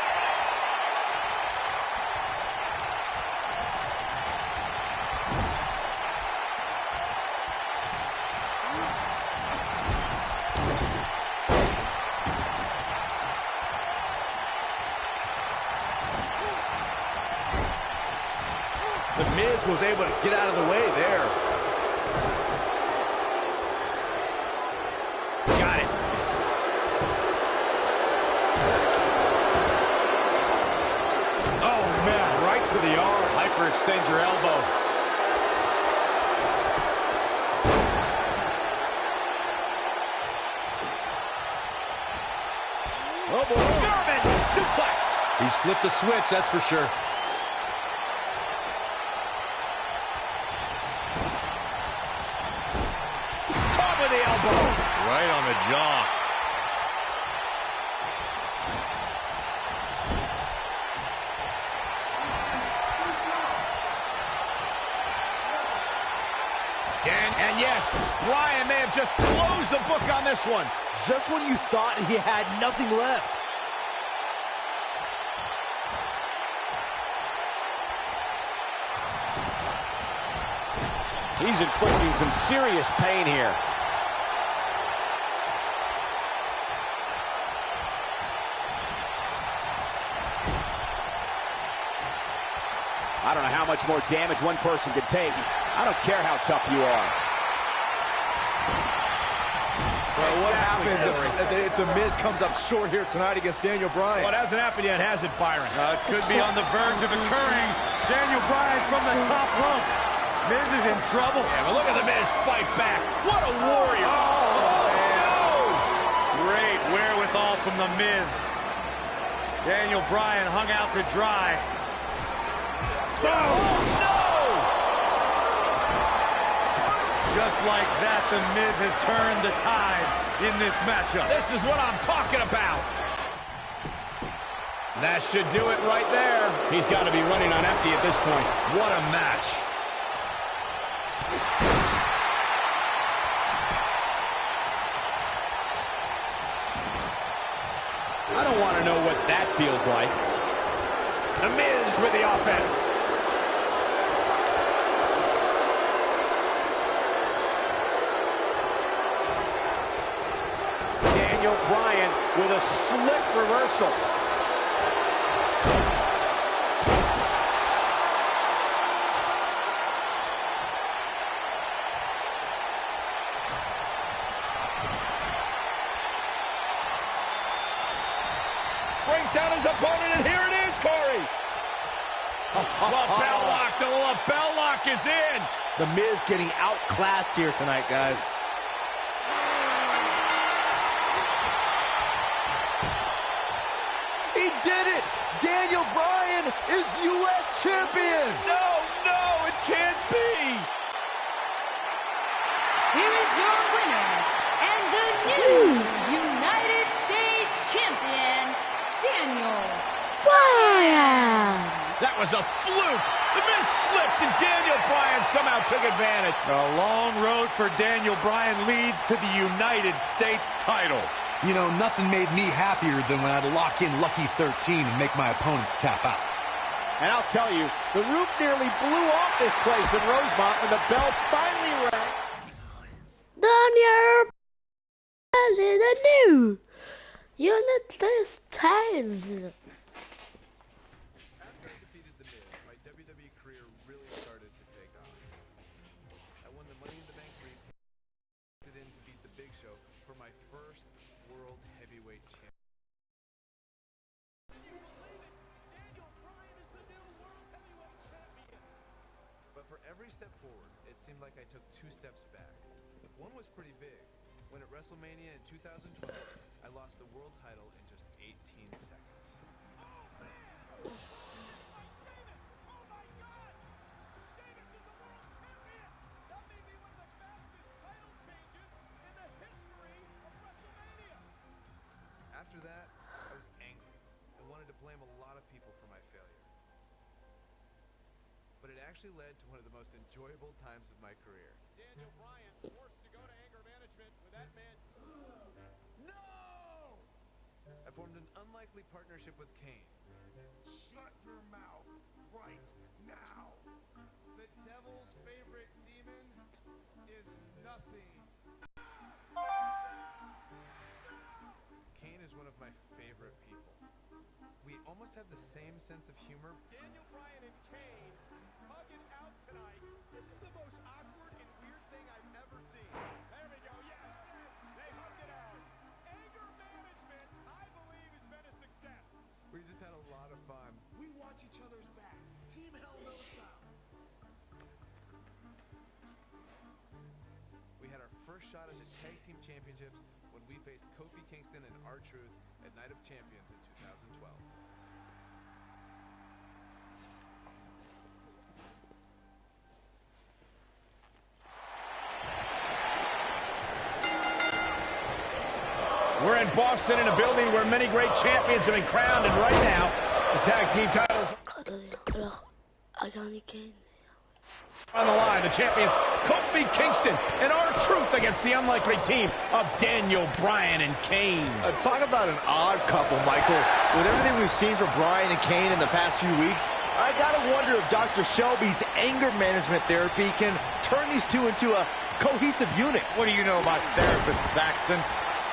[SPEAKER 6] The Miz was able to get out of the way there.
[SPEAKER 4] Got it.
[SPEAKER 5] Oh, man, right to the arm. Hyperextend your elbow.
[SPEAKER 6] Oh boy.
[SPEAKER 4] German suplex.
[SPEAKER 6] He's flipped the switch, that's for sure.
[SPEAKER 4] Caught with the elbow.
[SPEAKER 5] Right on the jaw.
[SPEAKER 4] And yes, Bryan may have just closed the book on this one.
[SPEAKER 6] Just when you thought he had nothing left.
[SPEAKER 7] He's inflicting some serious pain here. I don't know how much more damage one person could take. I don't care how tough you are.
[SPEAKER 6] Well, what happens if the Miz comes up short here tonight against Daniel Bryan?
[SPEAKER 4] Well, it hasn't happened yet, has it, Byron?
[SPEAKER 5] It could be on the verge of occurring. Daniel Bryan from the top rope. Miz is in trouble.
[SPEAKER 4] Yeah, but look at the Miz fight back. What a warrior.
[SPEAKER 5] Oh,
[SPEAKER 4] no!
[SPEAKER 5] Great wherewithal from the Miz. Daniel Bryan hung out to dry.
[SPEAKER 4] Oh, no!
[SPEAKER 5] Just like that, The Miz has turned the tides in this matchup.
[SPEAKER 4] This is what I'm talking about. That should do it right there. He's got to be running on empty at this point.
[SPEAKER 5] What a match.
[SPEAKER 4] I don't want to know what that feels like. The Miz with the offense. Daniel Bryan with a slick reversal. Brings down his opponent, and here it is, Corey. Lapel lock, the lapel lock is in.
[SPEAKER 6] The Miz getting outclassed here tonight, guys. He did it! Daniel Bryan is U.S. champion!
[SPEAKER 4] No, it can't be.
[SPEAKER 8] Here is your winner, and the new United States champion, Daniel Bryan.
[SPEAKER 4] That was a fluke. The Miz slipped, and Daniel Bryan somehow took advantage.
[SPEAKER 5] A long road for Daniel Bryan leads to the United States title.
[SPEAKER 9] You know, nothing made me happier than when I'd lock in Lucky 13 and make my opponents tap out.
[SPEAKER 4] And I'll tell you, the roof nearly blew off this place in Rosemont when the bell finally rang.
[SPEAKER 1] Daniel Bryan is the new United States.
[SPEAKER 2] After I defeated The Miz, my WWE career really started to take off. I won the Money in the Bank briefcase in to beat The Big Show for my first World Heavyweight Championship. But for every step forward, it seemed like I took 2 steps back. One was pretty big. When at WrestleMania in 2012, I lost the world title in just 18 seconds. After that, I was angry and wanted to blame a lot of people for my failure. But it actually led to one of the most enjoyable times of my career.
[SPEAKER 3] Daniel Bryan forced to go to anger management with that man. No!
[SPEAKER 2] I formed an unlikely partnership with Kane.
[SPEAKER 3] Shut your mouth right now. The devil's favorite demon is nothing.
[SPEAKER 2] Kane is one of my favorite people. We almost have the same sense of humor.
[SPEAKER 3] Daniel Bryan and Kane hugging out tonight. This is the most awkward and weird thing I've ever seen. There we go. Yes, they hugged it out. Anger management, I believe, has been a success.
[SPEAKER 2] We just had a lot of fun.
[SPEAKER 3] We watch each other's back. Team Hell No Style.
[SPEAKER 2] We had our first shot at the Tag Team Championships when we faced Kofi Kingston and R-Truth at Night of Champions in 2012.
[SPEAKER 4] We're in Boston in a building where many great champions have been crowned, and right now, the tag team titles
[SPEAKER 1] Alors, regardez Kane.
[SPEAKER 4] on the line. The champions, Kofi Kingston and R-Truth against the unlikely team of Daniel Bryan and Kane.
[SPEAKER 6] Talk about an odd couple, Michael. With everything we've seen from Bryan and Kane in the past few weeks, I gotta wonder if Dr. Shelby's anger management therapy can turn these two into a cohesive unit.
[SPEAKER 5] What do you know about therapist Saxton?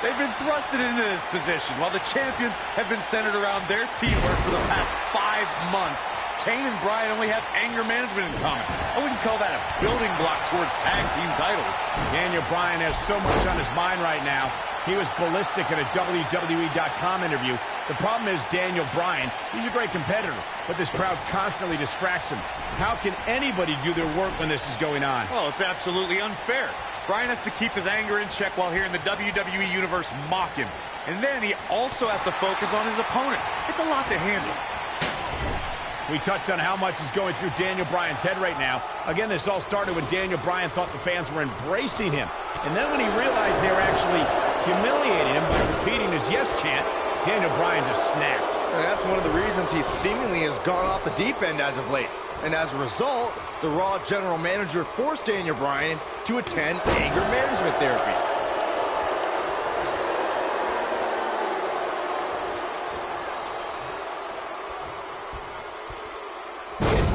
[SPEAKER 5] They've been thrusted into this position while the champions have been centered around their teamwork for the past 5 months. Kane and Bryan only have anger management in common. I wouldn't call that a building block towards tag team titles.
[SPEAKER 4] Daniel Bryan has so much on his mind right now. He was ballistic in a WWE.com interview. The problem is Daniel Bryan, he's a great competitor, but this crowd constantly distracts him. How can anybody do their work when this is going on?
[SPEAKER 5] Well, it's absolutely unfair. Bryan has to keep his anger in check while hearing the WWE Universe mock him. And then he also has to focus on his opponent. It's a lot to handle.
[SPEAKER 4] We touched on how much is going through Daniel Bryan's head right now. Again, this all started when Daniel Bryan thought the fans were embracing him. And then when he realized they were actually humiliating him by repeating his yes chant, Daniel Bryan just snapped.
[SPEAKER 6] And that's one of the reasons he seemingly has gone off the deep end as of late. And as a result, the Raw general manager forced Daniel Bryan to attend anger management therapy.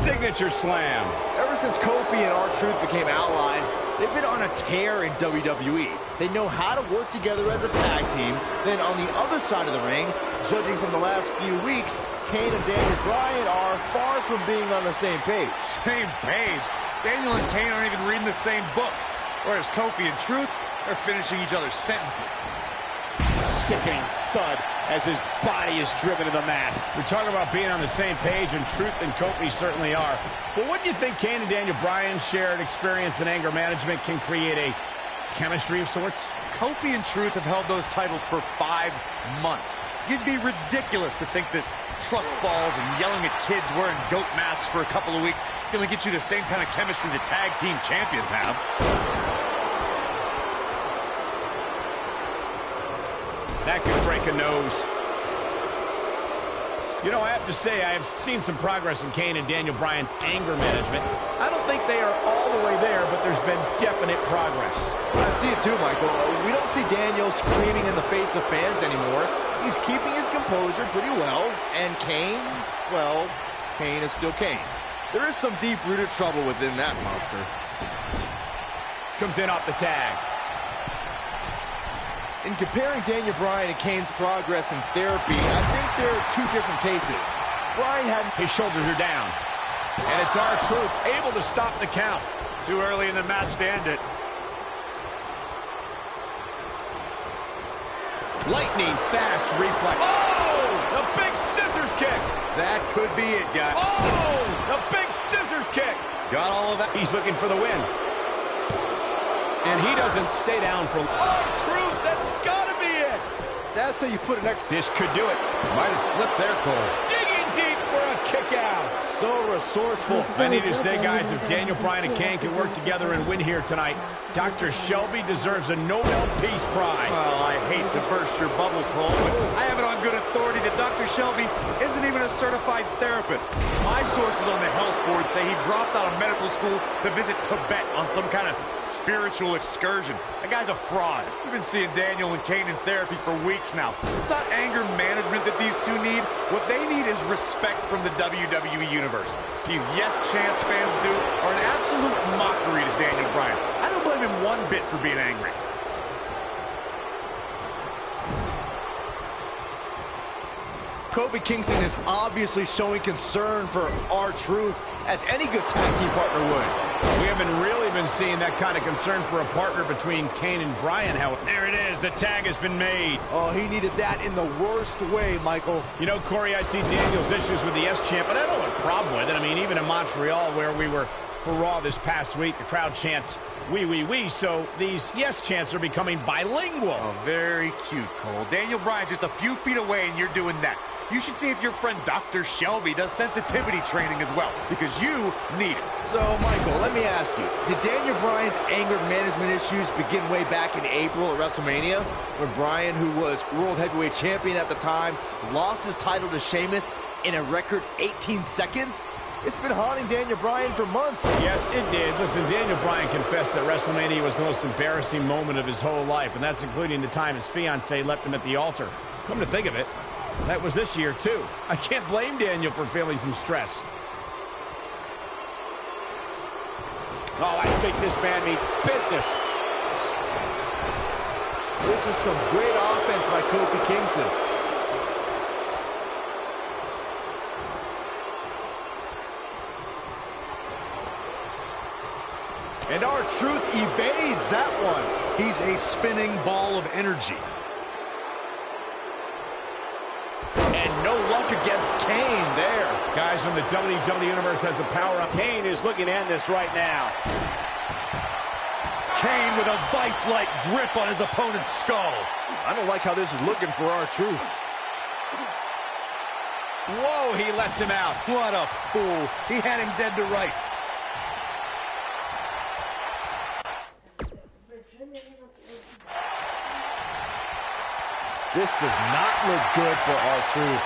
[SPEAKER 4] Signature slam.
[SPEAKER 6] Ever since Kofi and R-Truth became allies, they've been on a tear in WWE. They know how to work together as a tag team. Then on the other side of the ring, judging from the last few weeks, Kane and Daniel Bryan are far from being on the same page.
[SPEAKER 5] Same page? Daniel and Kane aren't even reading the same book. Whereas Kofi and Truth are finishing each other's sentences.
[SPEAKER 7] A sickening thud as his body is driven to the mat.
[SPEAKER 4] We talk about being on the same page, and Truth and Kofi certainly are. But wouldn't you think Kane and Daniel Bryan's shared experience in anger management can create a chemistry of sorts?
[SPEAKER 5] Kofi and Truth have held those titles for 5 months. You'd be ridiculous to think that trust falls and yelling at kids wearing goat masks for a couple of weeks is going to get you the same kind of chemistry that tag team champions have.
[SPEAKER 4] That could break a nose. You know, I have to say, I have seen some progress in Kane and Daniel Bryan's anger management. I don't think they are all the way there, but there's been definite progress.
[SPEAKER 6] I see it too, Michael. We don't see Daniel screaming in the face of fans anymore. He's keeping his composure pretty well. And Kane, well, Kane is still Kane. There is some deep-rooted trouble within that monster.
[SPEAKER 4] Comes in off the tag.
[SPEAKER 6] In comparing Daniel Bryan and Kane's progress in therapy, I think there are two different cases. Bryan had...
[SPEAKER 4] His shoulders are down. And it's R-Truth able to stop the count.
[SPEAKER 5] Too early in the match to end it.
[SPEAKER 4] Lightning fast reflex. Oh! The big scissors kick.
[SPEAKER 5] That could be it, guys.
[SPEAKER 4] Oh! The big scissors kick.
[SPEAKER 5] Got all of that.
[SPEAKER 4] He's looking for the win. And he doesn't stay down for... Oh, Truth, that's gotta be it.
[SPEAKER 6] That's how you put an
[SPEAKER 4] This could do it.
[SPEAKER 5] Might have slipped there, Cole.
[SPEAKER 4] Digging deep for a kick out.
[SPEAKER 6] So resourceful.
[SPEAKER 4] I need to say, guys, if Daniel Bryan and Kane can work together and win here tonight, Dr. Shelby deserves a Nobel Peace Prize.
[SPEAKER 5] Well, I hate to burst your bubble, Cole, but I have it on good authority that Dr. Shelby isn't even a certified therapist. My sources on the health board say he dropped out of medical school to visit Tibet on some kind of spiritual excursion. That guy's a fraud. We've been seeing Daniel and Kane in therapy for weeks now. It's not anger management that these two need. What they need is respect from the WWE Universe. These yes chants fans do are an absolute mockery to Daniel Bryan. I don't blame him one bit for being angry.
[SPEAKER 6] Kofi Kingston is obviously showing concern for R-Truth, as any good tag team partner would.
[SPEAKER 4] We haven't really been seeing that kind of concern for a partner between Kane and Bryan. There it is. The tag has been made.
[SPEAKER 6] Oh, he needed that in the worst way, Michael.
[SPEAKER 4] You know, Corey, I see Daniel's issues with the yes chant, but I don't have a problem with it. I mean, even in Montreal, where we were for Raw this past week, the crowd chants, "We, we, we," so these yes chants are becoming bilingual.
[SPEAKER 5] Oh, very cute, Cole. Daniel Bryan's just a few feet away, and you're doing that. You should see if your friend Dr. Shelby does sensitivity training as well, because you need it.
[SPEAKER 6] So, Michael, let me ask you, did Daniel Bryan's anger management issues begin way back in April at WrestleMania, when Bryan, who was World Heavyweight Champion at the time, lost his title to Sheamus in a record 18 seconds? It's been haunting Daniel Bryan for months.
[SPEAKER 4] Yes, it did. Listen, Daniel Bryan confessed that WrestleMania was the most embarrassing moment of his whole life, and that's including the time his fiancée left him at the altar. Come to think of it, that was this year, too. I can't blame Daniel for feeling some stress.
[SPEAKER 7] Oh, I think this man means business.
[SPEAKER 6] This is some great offense by Kofi Kingston. And R-Truth evades that one.
[SPEAKER 9] He's a spinning ball of energy.
[SPEAKER 6] And no luck against Kane there.
[SPEAKER 4] Guys, when the WWE Universe has the power up,
[SPEAKER 7] Kane is looking to end this right now.
[SPEAKER 5] Kane with a vice-like grip on his opponent's skull.
[SPEAKER 6] I don't like how this is looking for R-Truth.
[SPEAKER 7] Whoa, he lets him out.
[SPEAKER 5] What a fool. He had him dead to rights.
[SPEAKER 6] This does not look good for R-Truth.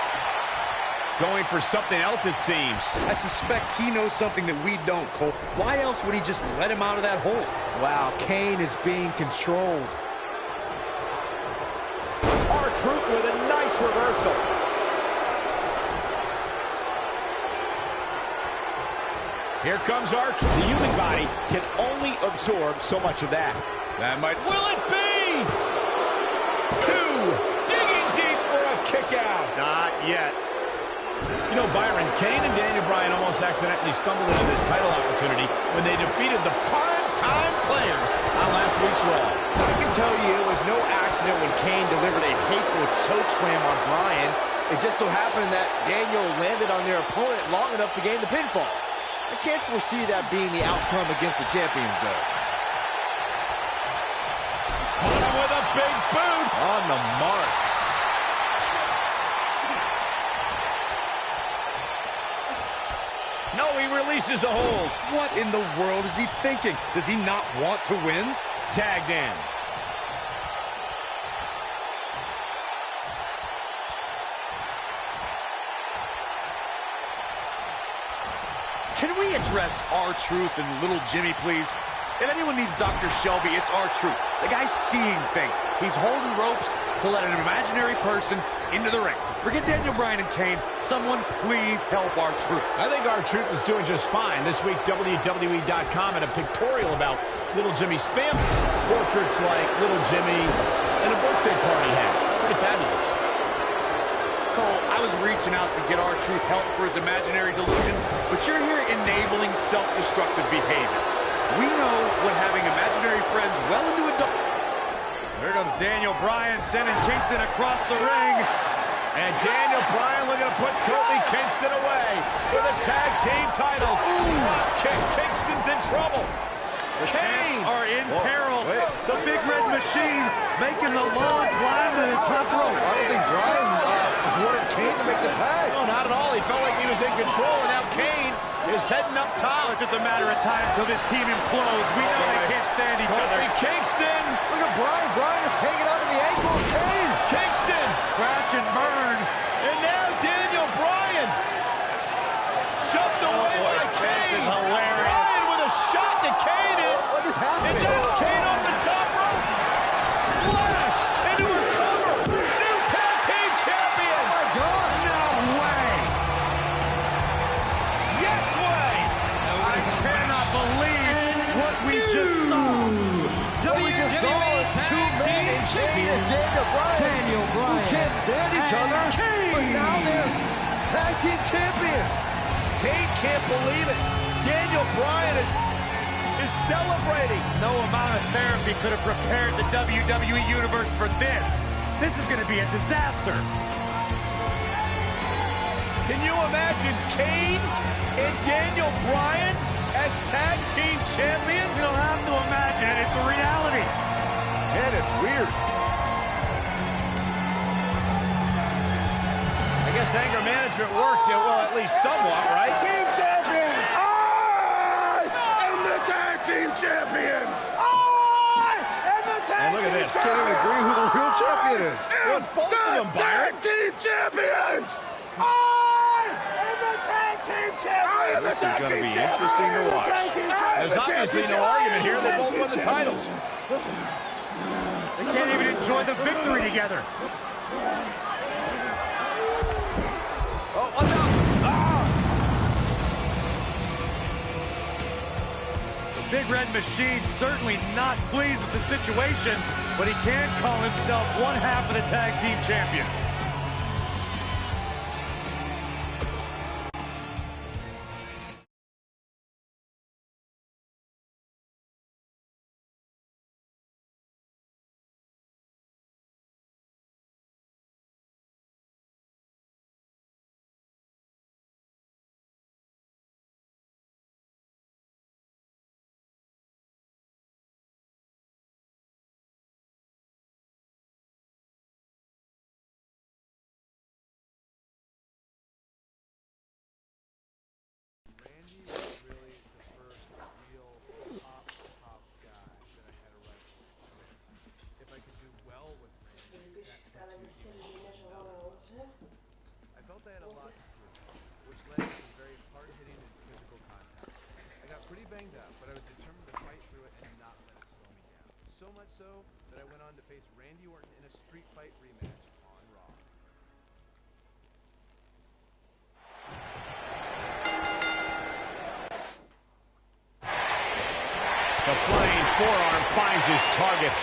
[SPEAKER 7] Going for something else, it seems.
[SPEAKER 5] I suspect he knows something that we don't, Cole. Why else would he just let him out of that hole?
[SPEAKER 6] Wow, Kane is being controlled.
[SPEAKER 7] R-Truth with a nice reversal. Here comes R-Truth. The human body can only absorb so much of that.
[SPEAKER 5] That might...
[SPEAKER 7] Will it be? Two. Digging deep for a kick out.
[SPEAKER 5] Not yet.
[SPEAKER 7] You know, Byron, Kane and Daniel Bryan almost accidentally stumbled into this title opportunity when they defeated the prime-time players on last week's Raw.
[SPEAKER 6] I can tell you it was no accident when Kane delivered a hateful choke slam on Bryan. It just so happened that Daniel landed on their opponent long enough to gain the pinfall. I can't foresee that being the outcome against the champions, though.
[SPEAKER 7] Caught him with a big boot.
[SPEAKER 6] On the mark.
[SPEAKER 7] No, he releases the hold.
[SPEAKER 5] What in the world is he thinking? Does he not want to win?
[SPEAKER 7] Tagged in.
[SPEAKER 5] Can we address R-Truth and Little Jimmy, please? If anyone needs Dr. Shelby, it's R-Truth. The guy's seeing things. He's holding ropes to let an imaginary person into the ring. Forget Daniel Bryan and Kane. Someone please help R-Truth.
[SPEAKER 7] I think R-Truth is doing just fine. This week, WWE.com had a pictorial about Little Jimmy's family. Portraits like Little Jimmy and a birthday party hat. Pretty fabulous.
[SPEAKER 5] Cole, I was reaching out to get R-Truth help for his imaginary delusion, but you're here enabling self-destructive behavior. We know what having imaginary friends well into adult... There comes Daniel Bryan sending Kingston across the ring.
[SPEAKER 7] And Daniel Bryan looking to put Kofi Kingston away for the tag team titles. Drop kick. Kingston's in trouble.
[SPEAKER 5] The
[SPEAKER 7] Kane
[SPEAKER 5] champs are in peril. The Big Red Machine making the long climb to the top rope.
[SPEAKER 6] I don't think Bryan wanted Kane to make the tag.
[SPEAKER 7] No, not at all. He felt like he was in control, and now Kane is heading up top.
[SPEAKER 5] It's just a matter of time until this team implodes. We know they can't stand each other.
[SPEAKER 7] Kofi Kingston.
[SPEAKER 6] Look at Bryan. Bryan is hanging on to the ankle of Kane.
[SPEAKER 7] Kingston.
[SPEAKER 5] Crash and burn.
[SPEAKER 7] And now Daniel Bryan. Shoved away by Kane.
[SPEAKER 5] This is hilarious.
[SPEAKER 7] Bryan with a shot to Kane.
[SPEAKER 6] What is happening?
[SPEAKER 7] And there's Kane off the top rope. Splash into a cover. New tag team champion.
[SPEAKER 6] Oh, my God.
[SPEAKER 5] No way.
[SPEAKER 7] Yes way.
[SPEAKER 5] I cannot believe what we just saw.
[SPEAKER 6] What we just saw is two men in Kane and Daniel Bryan.
[SPEAKER 1] Daniel Bryan.
[SPEAKER 6] Who can't stand each other. But now they're tag team champions.
[SPEAKER 7] Kane can't believe it. Daniel Bryan is celebrating.
[SPEAKER 5] No amount of therapy could have prepared the WWE Universe for this. This is going to be a disaster.
[SPEAKER 7] Can you imagine Kane and Daniel Bryan as tag team champions?
[SPEAKER 5] You don't have to imagine it. It's a reality.
[SPEAKER 6] Man, it's weird.
[SPEAKER 7] I guess anger management worked, well, at least somewhat, right?
[SPEAKER 3] Team champions! I am the tag team champions! I am the tag
[SPEAKER 7] And look at
[SPEAKER 3] team
[SPEAKER 7] this.
[SPEAKER 6] Can't even agree who the real champion is.
[SPEAKER 7] Well, it's both of them, Byron.
[SPEAKER 3] tag team champions! I am the tag team champions!
[SPEAKER 7] This is going to be interesting to watch. There's obviously no argument here. They both won the titles.
[SPEAKER 5] They can't even enjoy the victory together.
[SPEAKER 6] Oh, watch out.
[SPEAKER 5] The Big Red Machine certainly not pleased with the situation, but he can call himself one half of the tag team champions.
[SPEAKER 2] pretty banged up, but I was determined to fight through it and not let it slow me down. So much so that I went on to face Randy Orton in a street fight rematch on Raw.
[SPEAKER 7] The flying forearm finds his target.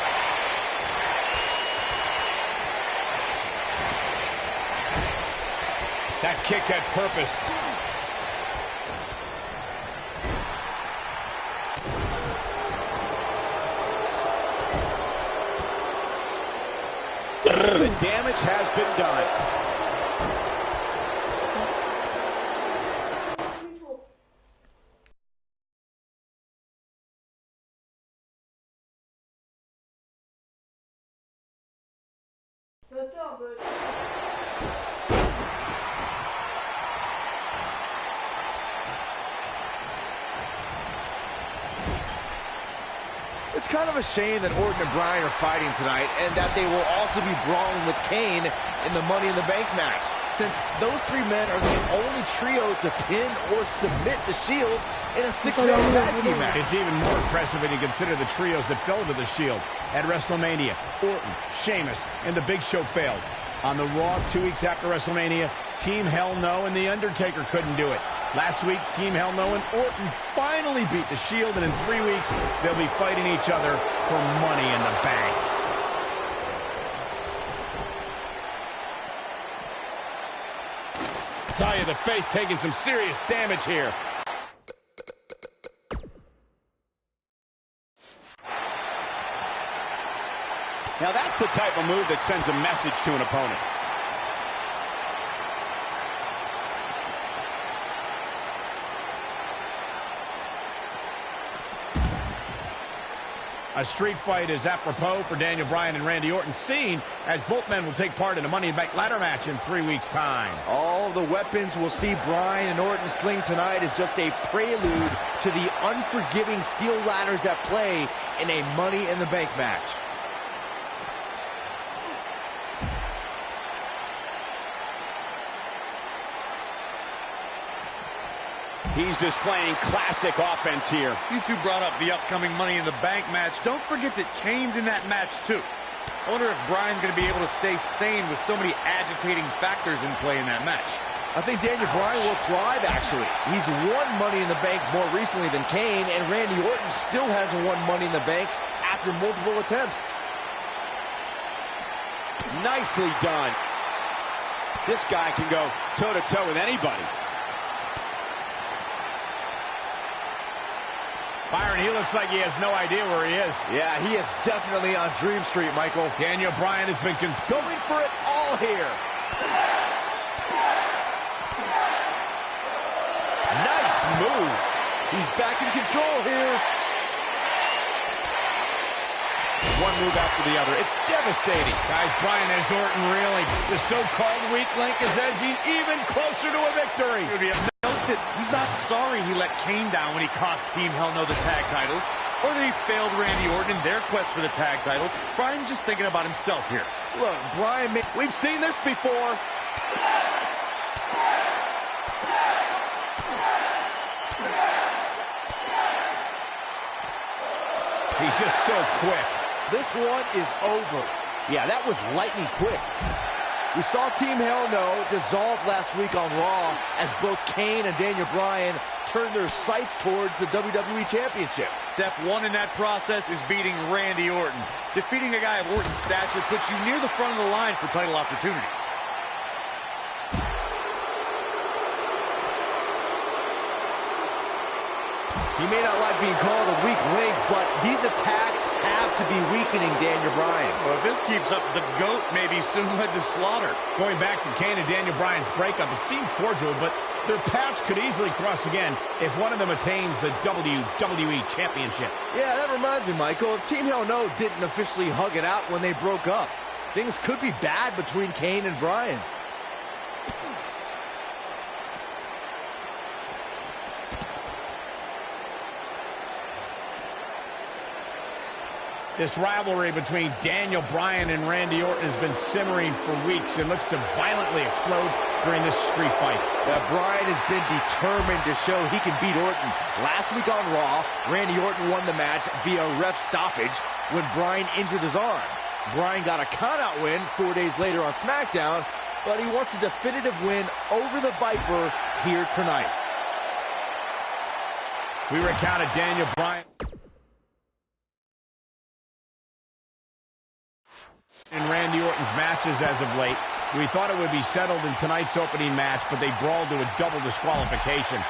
[SPEAKER 7] That kick had purpose. The damage has been done.
[SPEAKER 6] It's kind of a shame that Orton and Bryan are fighting tonight and that they will also be brawling with Kane in the Money in the Bank match, since those three men are the only trio to pin or submit the Shield in a six-man tag team match.
[SPEAKER 7] It's even more impressive when you consider the trios that fell to the Shield. At WrestleMania, Orton, Sheamus, and The Big Show failed. On the Raw 2 weeks after WrestleMania, Team Hell No and The Undertaker couldn't do it. Last week, Team Hell No and Orton finally beat the Shield, and in 3 weeks, they'll be fighting each other for Money in the Bank. I tell you, the face taking some serious damage here. Now that's the type of move that sends a message to an opponent. A street fight is apropos for Daniel Bryan and Randy Orton, seen as both men will take part in a Money in the Bank ladder match in 3 weeks' time.
[SPEAKER 6] All the weapons we'll see Bryan and Orton sling tonight is just a prelude to the unforgiving steel ladders at play in a Money in the Bank match.
[SPEAKER 7] He's displaying classic offense here.
[SPEAKER 5] You two brought up the upcoming Money in the Bank match. Don't forget that Kane's in that match, too. I wonder if Bryan's going to be able to stay sane with so many agitating factors in play in that match.
[SPEAKER 6] I think Daniel Bryan will thrive, actually. He's won Money in the Bank more recently than Kane, and Randy Orton still hasn't won Money in the Bank after multiple attempts.
[SPEAKER 7] Nicely done. This guy can go toe-to-toe with anybody. Byron, he looks like he has no idea where he is.
[SPEAKER 6] Yeah, he is definitely on Dream Street, Michael.
[SPEAKER 7] Daniel Bryan has been
[SPEAKER 6] going for it all here.
[SPEAKER 7] Nice moves.
[SPEAKER 6] He's back in control here.
[SPEAKER 7] One move after the other. It's devastating. Guys, Bryan has Orton really. The so-called weak link is edging even closer to a victory.
[SPEAKER 5] Note that he's not sorry he let Kane down when he cost Team Hell No the tag titles, or that he failed Randy Orton in their quest for the tag titles. Bryan's just thinking about himself here.
[SPEAKER 6] Look, Bryan, we've seen this before.
[SPEAKER 7] He's just so quick.
[SPEAKER 6] This one is over. Yeah, that was lightning quick. We saw Team Hell No dissolve last week on Raw as both Kane and Daniel Bryan turned their sights towards the WWE Championship.
[SPEAKER 5] Step one in that process is beating Randy Orton. Defeating a guy of Orton's stature puts you near the front of the line for title opportunities.
[SPEAKER 6] He may not like being called a weak link, but these attacks have to be weakening Daniel Bryan.
[SPEAKER 5] Well, if this keeps up, the GOAT may be soon led to slaughter.
[SPEAKER 7] Going back to Kane and Daniel Bryan's breakup, it seemed cordial, but their paths could easily cross again if one of them attains the WWE Championship.
[SPEAKER 6] Yeah, that reminds me, Michael. Team Hell No didn't officially hug it out when they broke up. Things could be bad between Kane and Bryan.
[SPEAKER 7] This rivalry between Daniel Bryan and Randy Orton has been simmering for weeks and looks to violently explode during this street fight.
[SPEAKER 6] Bryan has been determined to show he can beat Orton. Last week on Raw, Randy Orton won the match via ref stoppage when Bryan injured his arm. Bryan got a count-out win 4 days later on SmackDown, but he wants a definitive win over the Viper here tonight.
[SPEAKER 7] We recounted Daniel Bryan and Randy Orton's matches as of late. We thought it would be settled in tonight's opening match, but they brawled to a double disqualification.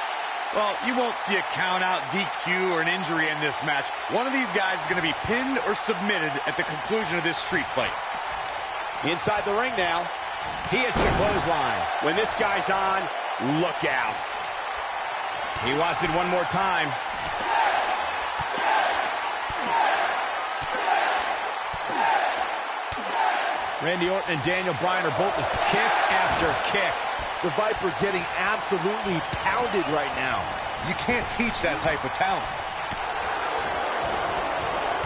[SPEAKER 5] Well, you won't see a count-out, DQ, or an injury in this match. One of these guys is going to be pinned or submitted at the conclusion of this street fight.
[SPEAKER 4] Inside the ring now. He hits the clothesline. When this guy's on, look out.
[SPEAKER 7] He wants it one more time. Randy Orton and Daniel Bryan are both just kick after kick.
[SPEAKER 6] The Viper getting absolutely pounded right now.
[SPEAKER 9] You can't teach that type of talent.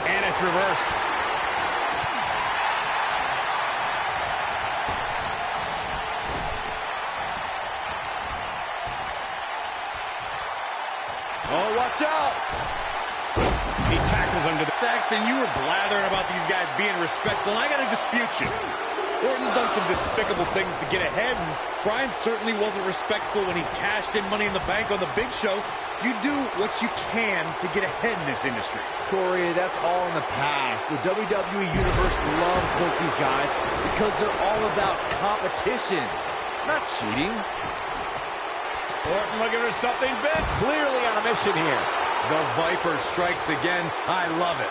[SPEAKER 7] And it's reversed.
[SPEAKER 6] Oh, watch out!
[SPEAKER 7] He tackles him to the...
[SPEAKER 5] Saxton, you were blathering about these guys being respectful, and I got to dispute you. Orton's done some despicable things to get ahead, and Bryan certainly wasn't respectful when he cashed in Money in the Bank on the Big Show. You do what you can to get ahead in this industry.
[SPEAKER 6] Corey, that's all in the past. The WWE Universe loves both these guys because they're all about competition, not cheating.
[SPEAKER 7] Orton looking for something big.
[SPEAKER 4] Clearly on a mission here.
[SPEAKER 9] The Viper strikes again. I love it.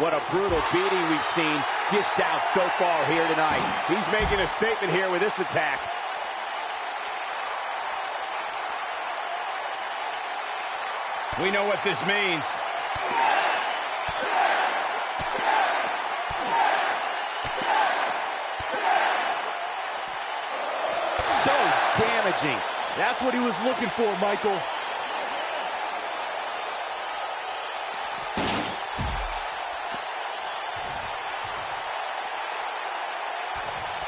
[SPEAKER 4] What a brutal beating we've seen dished out so far here tonight. He's making a statement here with this attack.
[SPEAKER 7] We know what this means.
[SPEAKER 4] So damaging.
[SPEAKER 6] That's what he was looking for, Michael.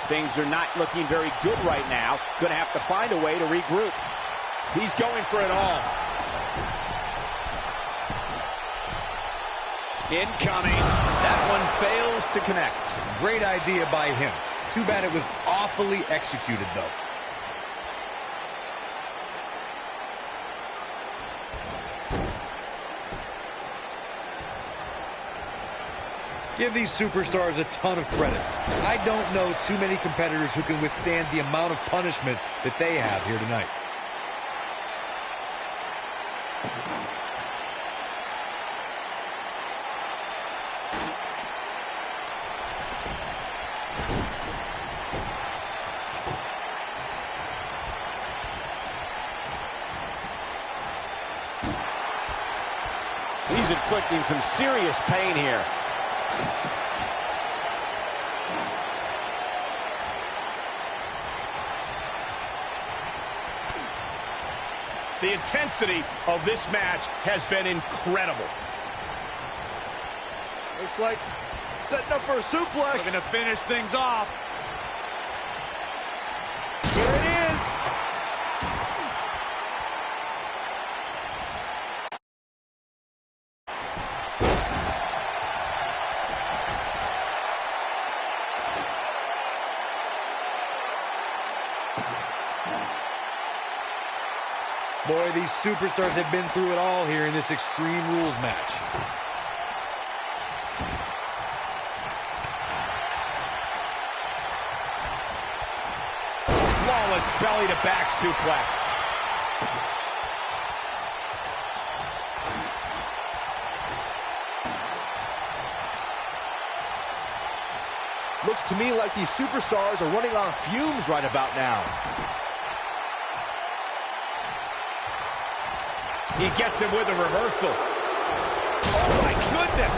[SPEAKER 4] Things are not looking very good right now. Gonna have to find a way to regroup.
[SPEAKER 7] He's going for it all.
[SPEAKER 4] Incoming. That one fails to connect.
[SPEAKER 9] Great idea by him. Too bad it was awfully executed, though. Give these superstars a ton of credit. I don't know too many competitors who can withstand the amount of punishment that they have here tonight.
[SPEAKER 4] He's inflicting some serious pain here.
[SPEAKER 7] The intensity of this match has been incredible.
[SPEAKER 6] Looks like setting up for a suplex.
[SPEAKER 5] Looking to finish things off.
[SPEAKER 6] Here it is.
[SPEAKER 9] Boy, these superstars have been through it all here in this Extreme Rules match.
[SPEAKER 7] Flawless belly-to-back suplex.
[SPEAKER 6] Looks to me like these superstars are running on fumes right about now.
[SPEAKER 7] He gets him with a reversal. Oh, my goodness.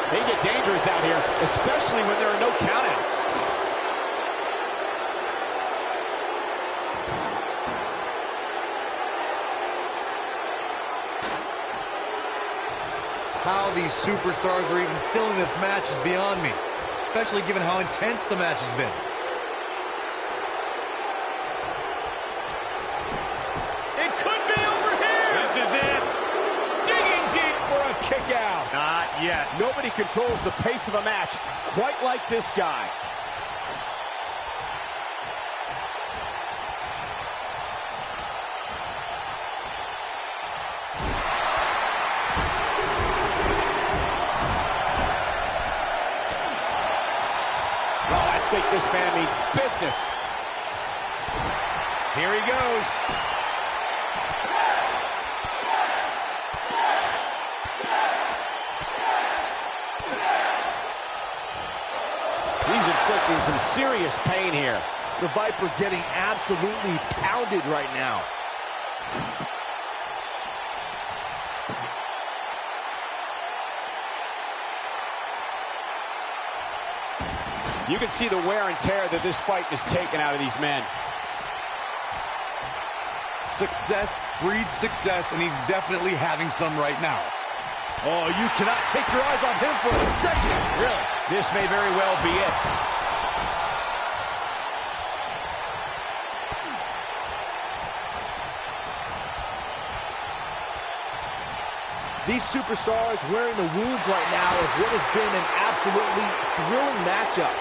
[SPEAKER 4] They get dangerous out here, especially when there are no countouts.
[SPEAKER 9] How these superstars are even still in this match is beyond me, especially given how intense the match has been.
[SPEAKER 7] It could be over here.
[SPEAKER 5] This is it.
[SPEAKER 7] Digging deep for a kick out.
[SPEAKER 5] Not yet.
[SPEAKER 4] Nobody controls the pace of a match quite like this guy. I think this man means business.
[SPEAKER 7] Here he goes.
[SPEAKER 4] He's inflicting some serious pain here.
[SPEAKER 6] The Viper getting absolutely pounded right now.
[SPEAKER 4] You can see the wear and tear that this fight has taken out of these men.
[SPEAKER 9] Success breeds success, and he's definitely having some right now. Oh, you cannot take your eyes off him for a second.
[SPEAKER 4] Really? This may very well be it.
[SPEAKER 6] These superstars wearing the wounds right now of what has been an absolutely thrilling matchup.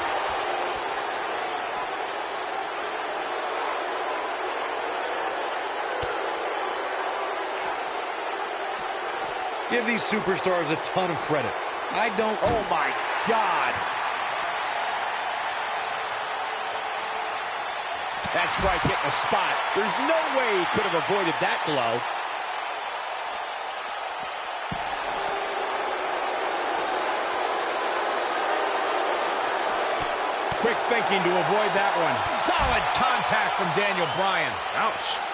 [SPEAKER 9] Give these superstars a ton of credit. I don't...
[SPEAKER 4] Oh, my God. That strike hit the spot. There's no way he could have avoided that blow.
[SPEAKER 7] Quick thinking to avoid that one. Solid contact from Daniel Bryan. Ouch.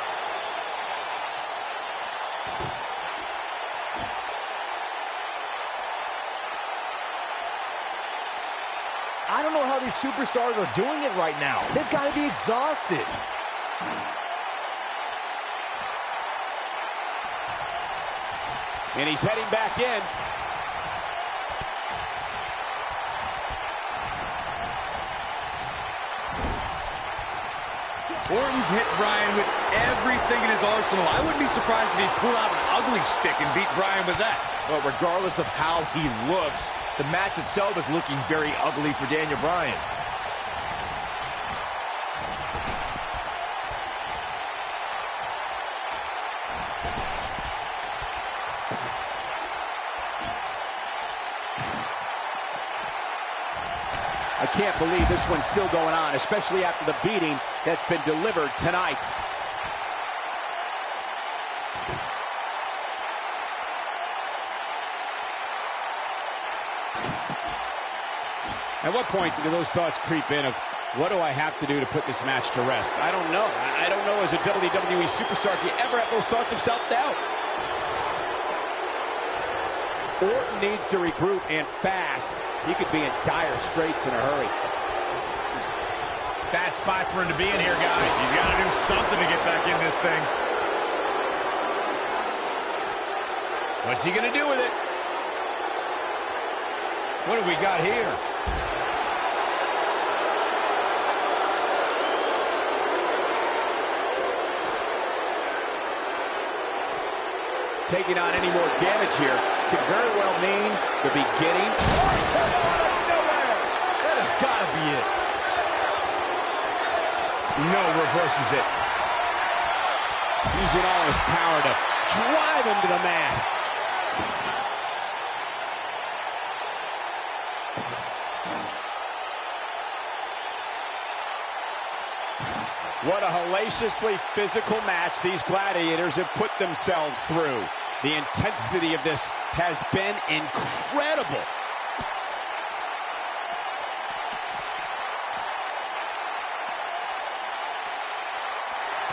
[SPEAKER 6] I don't know how these superstars are doing it right now. They've got to be exhausted.
[SPEAKER 4] And he's heading back in.
[SPEAKER 5] Orton's hit Bryan with everything in his arsenal. I wouldn't be surprised if he pulled out an ugly stick and beat Bryan with that.
[SPEAKER 6] But regardless of how he looks, the match itself is looking very ugly for Daniel Bryan.
[SPEAKER 4] I can't believe this one's still going on, especially after the beating that's been delivered tonight. At what point do those thoughts creep in of, what do I have to do to put this match to rest? I don't know. I don't know as a WWE superstar if you ever have those thoughts of self-doubt. Orton needs to regroup, and fast. He could be in dire straits in a hurry.
[SPEAKER 7] Bad spot for him to be in here, guys.
[SPEAKER 5] He's got to do something to get back in this thing.
[SPEAKER 7] What's he going to do with it? What do we got here?
[SPEAKER 4] Taking on any more damage here could very well mean the beginning.
[SPEAKER 6] That has got to be it.
[SPEAKER 7] No, reverses it.
[SPEAKER 4] Using all his power to drive him to the mat. What a hellaciously physical match these gladiators have put themselves through. The intensity of this has been incredible.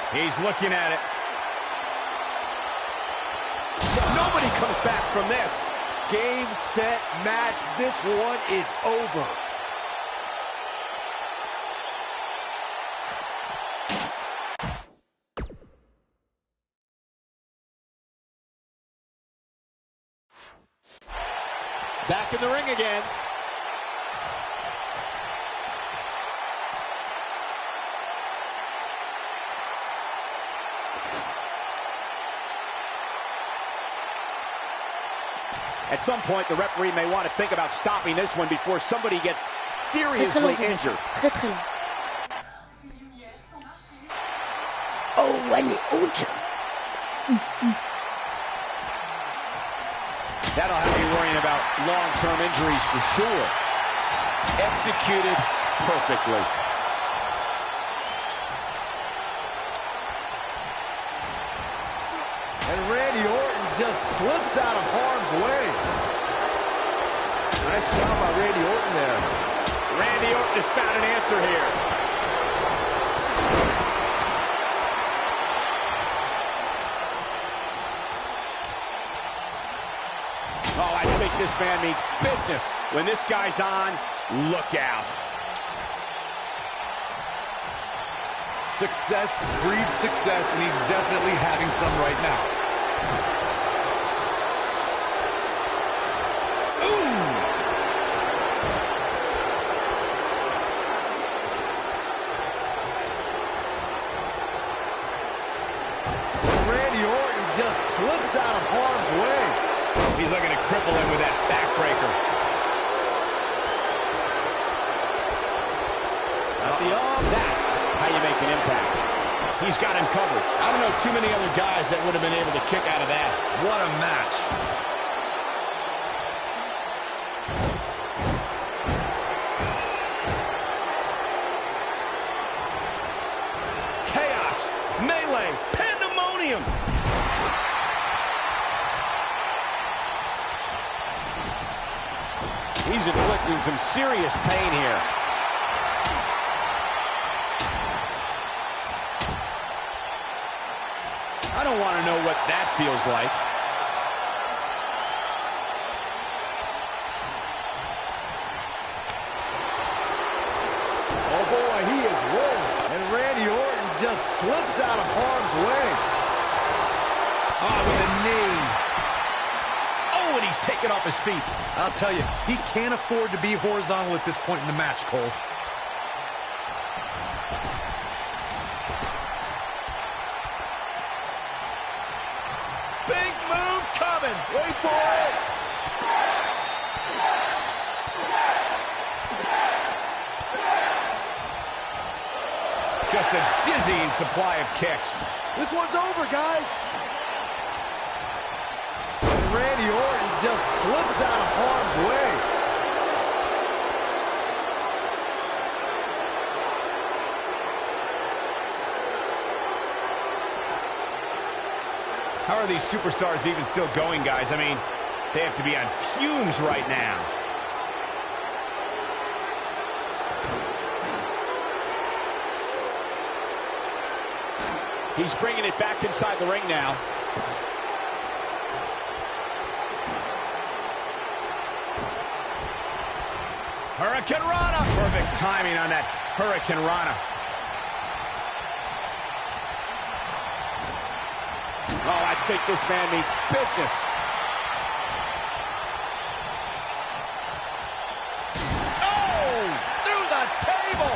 [SPEAKER 7] He's looking at it.
[SPEAKER 4] Nobody comes back from this.
[SPEAKER 6] Game, set, match. This one is over.
[SPEAKER 4] again. At some point, the referee may want to think about stopping this one before somebody gets seriously injured.
[SPEAKER 1] Très très long. Oh, allez, ouch.
[SPEAKER 4] That'll have you worrying about long-term injuries for sure. Executed perfectly.
[SPEAKER 6] And Randy Orton just slips out of harm's way. Nice job by Randy Orton there.
[SPEAKER 4] Randy Orton has found an answer here. Oh, I think this man means business. When this guy's on, look out.
[SPEAKER 9] Success breeds success, and he's definitely having some right now.
[SPEAKER 6] Randy Orton just slips out of harm's way.
[SPEAKER 7] He's looking to cripple him with that backbreaker.
[SPEAKER 4] That's how you make an impact.
[SPEAKER 7] He's got him covered. I don't know too many other guys that would have been able to kick out of that.
[SPEAKER 9] What a match.
[SPEAKER 7] Chaos, melee, pandemonium.
[SPEAKER 4] He's inflicting some serious pain here.
[SPEAKER 7] I don't want to know what that feels like.
[SPEAKER 6] Oh boy, he is rolling. And Randy Orton just slips out of harm's way.
[SPEAKER 7] Oh, with a knee. Oh, and he's taken off his feet.
[SPEAKER 9] I'll tell you, he can't afford to be horizontal at this point in the match, Cole.
[SPEAKER 7] Big move coming. Wait for it. Just a dizzying supply of kicks.
[SPEAKER 6] This one's over, guys. And Randy Orton just slips out of harm's way.
[SPEAKER 7] How are these superstars even still going, guys? I mean, they have to be on fumes right now.
[SPEAKER 4] He's bringing it back inside the ring now.
[SPEAKER 7] Hurricane Rana. Perfect timing on that Hurricane Rana.
[SPEAKER 4] Oh, I think this man means business.
[SPEAKER 7] Oh, through the table.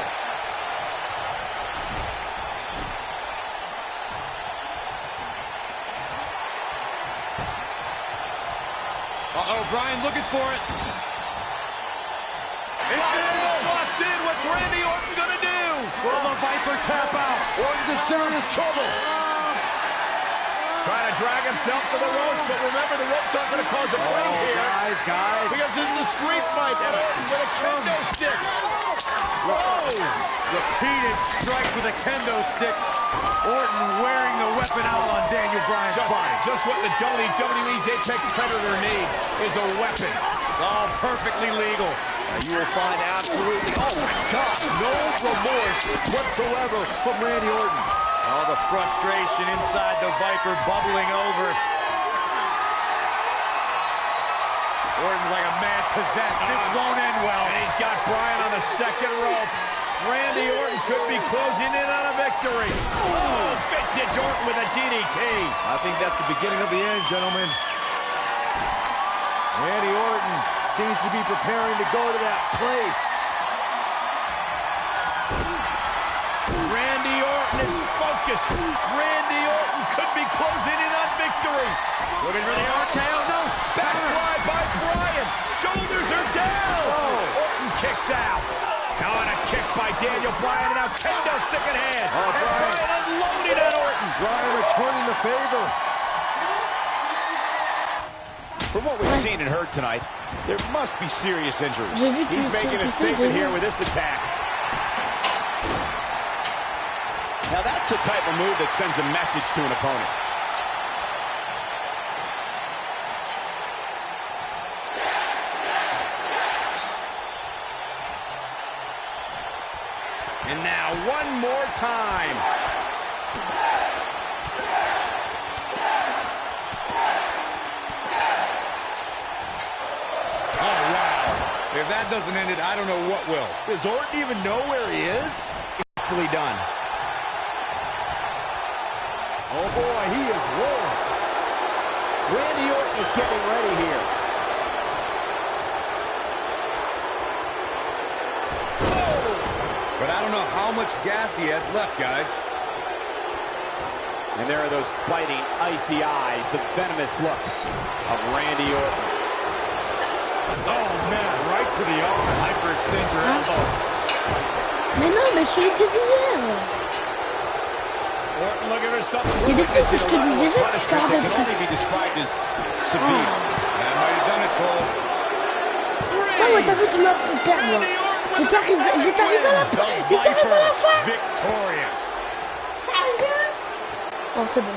[SPEAKER 9] Uh-oh, Bryan looking for it.
[SPEAKER 7] Walks in. What's Randy Orton gonna do?
[SPEAKER 9] Will the Viper tap out?
[SPEAKER 6] Orton's in serious trouble.
[SPEAKER 7] Trying to drag himself to the ropes, but remember, the ropes aren't going to cause a break here.
[SPEAKER 6] Guys.
[SPEAKER 7] Because this is a street fight, and Orton with a kendo stick. Whoa!
[SPEAKER 9] Repeated strikes with a kendo stick. Orton wearing the weapon out on Daniel Bryan's body.
[SPEAKER 7] Just what the WWE's Apex Predator needs is a weapon.
[SPEAKER 9] It's all perfectly legal.
[SPEAKER 6] You will find absolutely, oh my God, no remorse whatsoever from Randy Orton.
[SPEAKER 9] All the frustration inside the Viper bubbling over. Orton's like a man possessed. This won't end well.
[SPEAKER 7] And he's got Bryan on the second rope. Randy Orton could be closing in on a victory. Oh, vintage Orton with a DDT.
[SPEAKER 6] I think that's the beginning of the end, gentlemen. Randy Orton Seems to be preparing to go to that place.
[SPEAKER 7] Randy Orton is focused. Randy Orton could be closing in on victory. Looking for the RKO, no. Backslide by Bryan. Shoulders are down. Orton kicks out. Now on a kick by Daniel Bryan, and now kendo stick in hand. And Bryan unloading on Orton.
[SPEAKER 6] Bryan returning the favor.
[SPEAKER 4] From what we've seen and heard tonight, there must be serious injuries. He's making a statement here with this attack. Now that's the type of move that sends a message to an opponent.
[SPEAKER 7] And now one more time.
[SPEAKER 9] Oh, wow. If that doesn't end it, I don't know what will.
[SPEAKER 6] Does Orton even know where he is?
[SPEAKER 7] Easily done.
[SPEAKER 6] Oh boy, he is rolling.
[SPEAKER 4] Randy Orton is getting ready here.
[SPEAKER 9] But I don't know how much gas he has left, guys.
[SPEAKER 4] And there are those biting, icy eyes, the venomous look of Randy Orton.
[SPEAKER 9] Oh, man, right to the arm. Hyperextend your elbow.
[SPEAKER 1] Mais non, mais je te l'ai dit hier.
[SPEAKER 7] Orton looking for something.
[SPEAKER 1] Il y a des trucs que je te dis déjà, je te rappelle
[SPEAKER 4] Can
[SPEAKER 1] plus.
[SPEAKER 4] only be described as severe.
[SPEAKER 9] That might have done it, Cole.
[SPEAKER 1] Non, mais t'as vu qu'il m'a fait perdre. J'étais arrivé à la fin. J'étais arrivé à la fin.
[SPEAKER 9] Victorious.
[SPEAKER 1] Oh, c'est bon.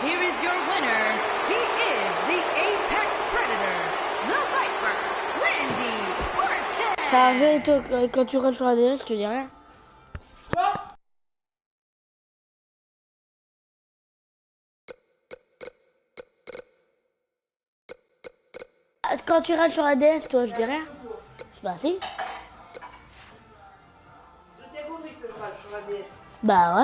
[SPEAKER 8] Here is your winner. He is the Apex Predator, the Viper, Randy Orton.
[SPEAKER 1] Ça arrive, toi, quand tu rentres sur la DS, je te dis rien. Quand tu rentres sur la DS, toi, je dis rien. Bah si. Bah ouais.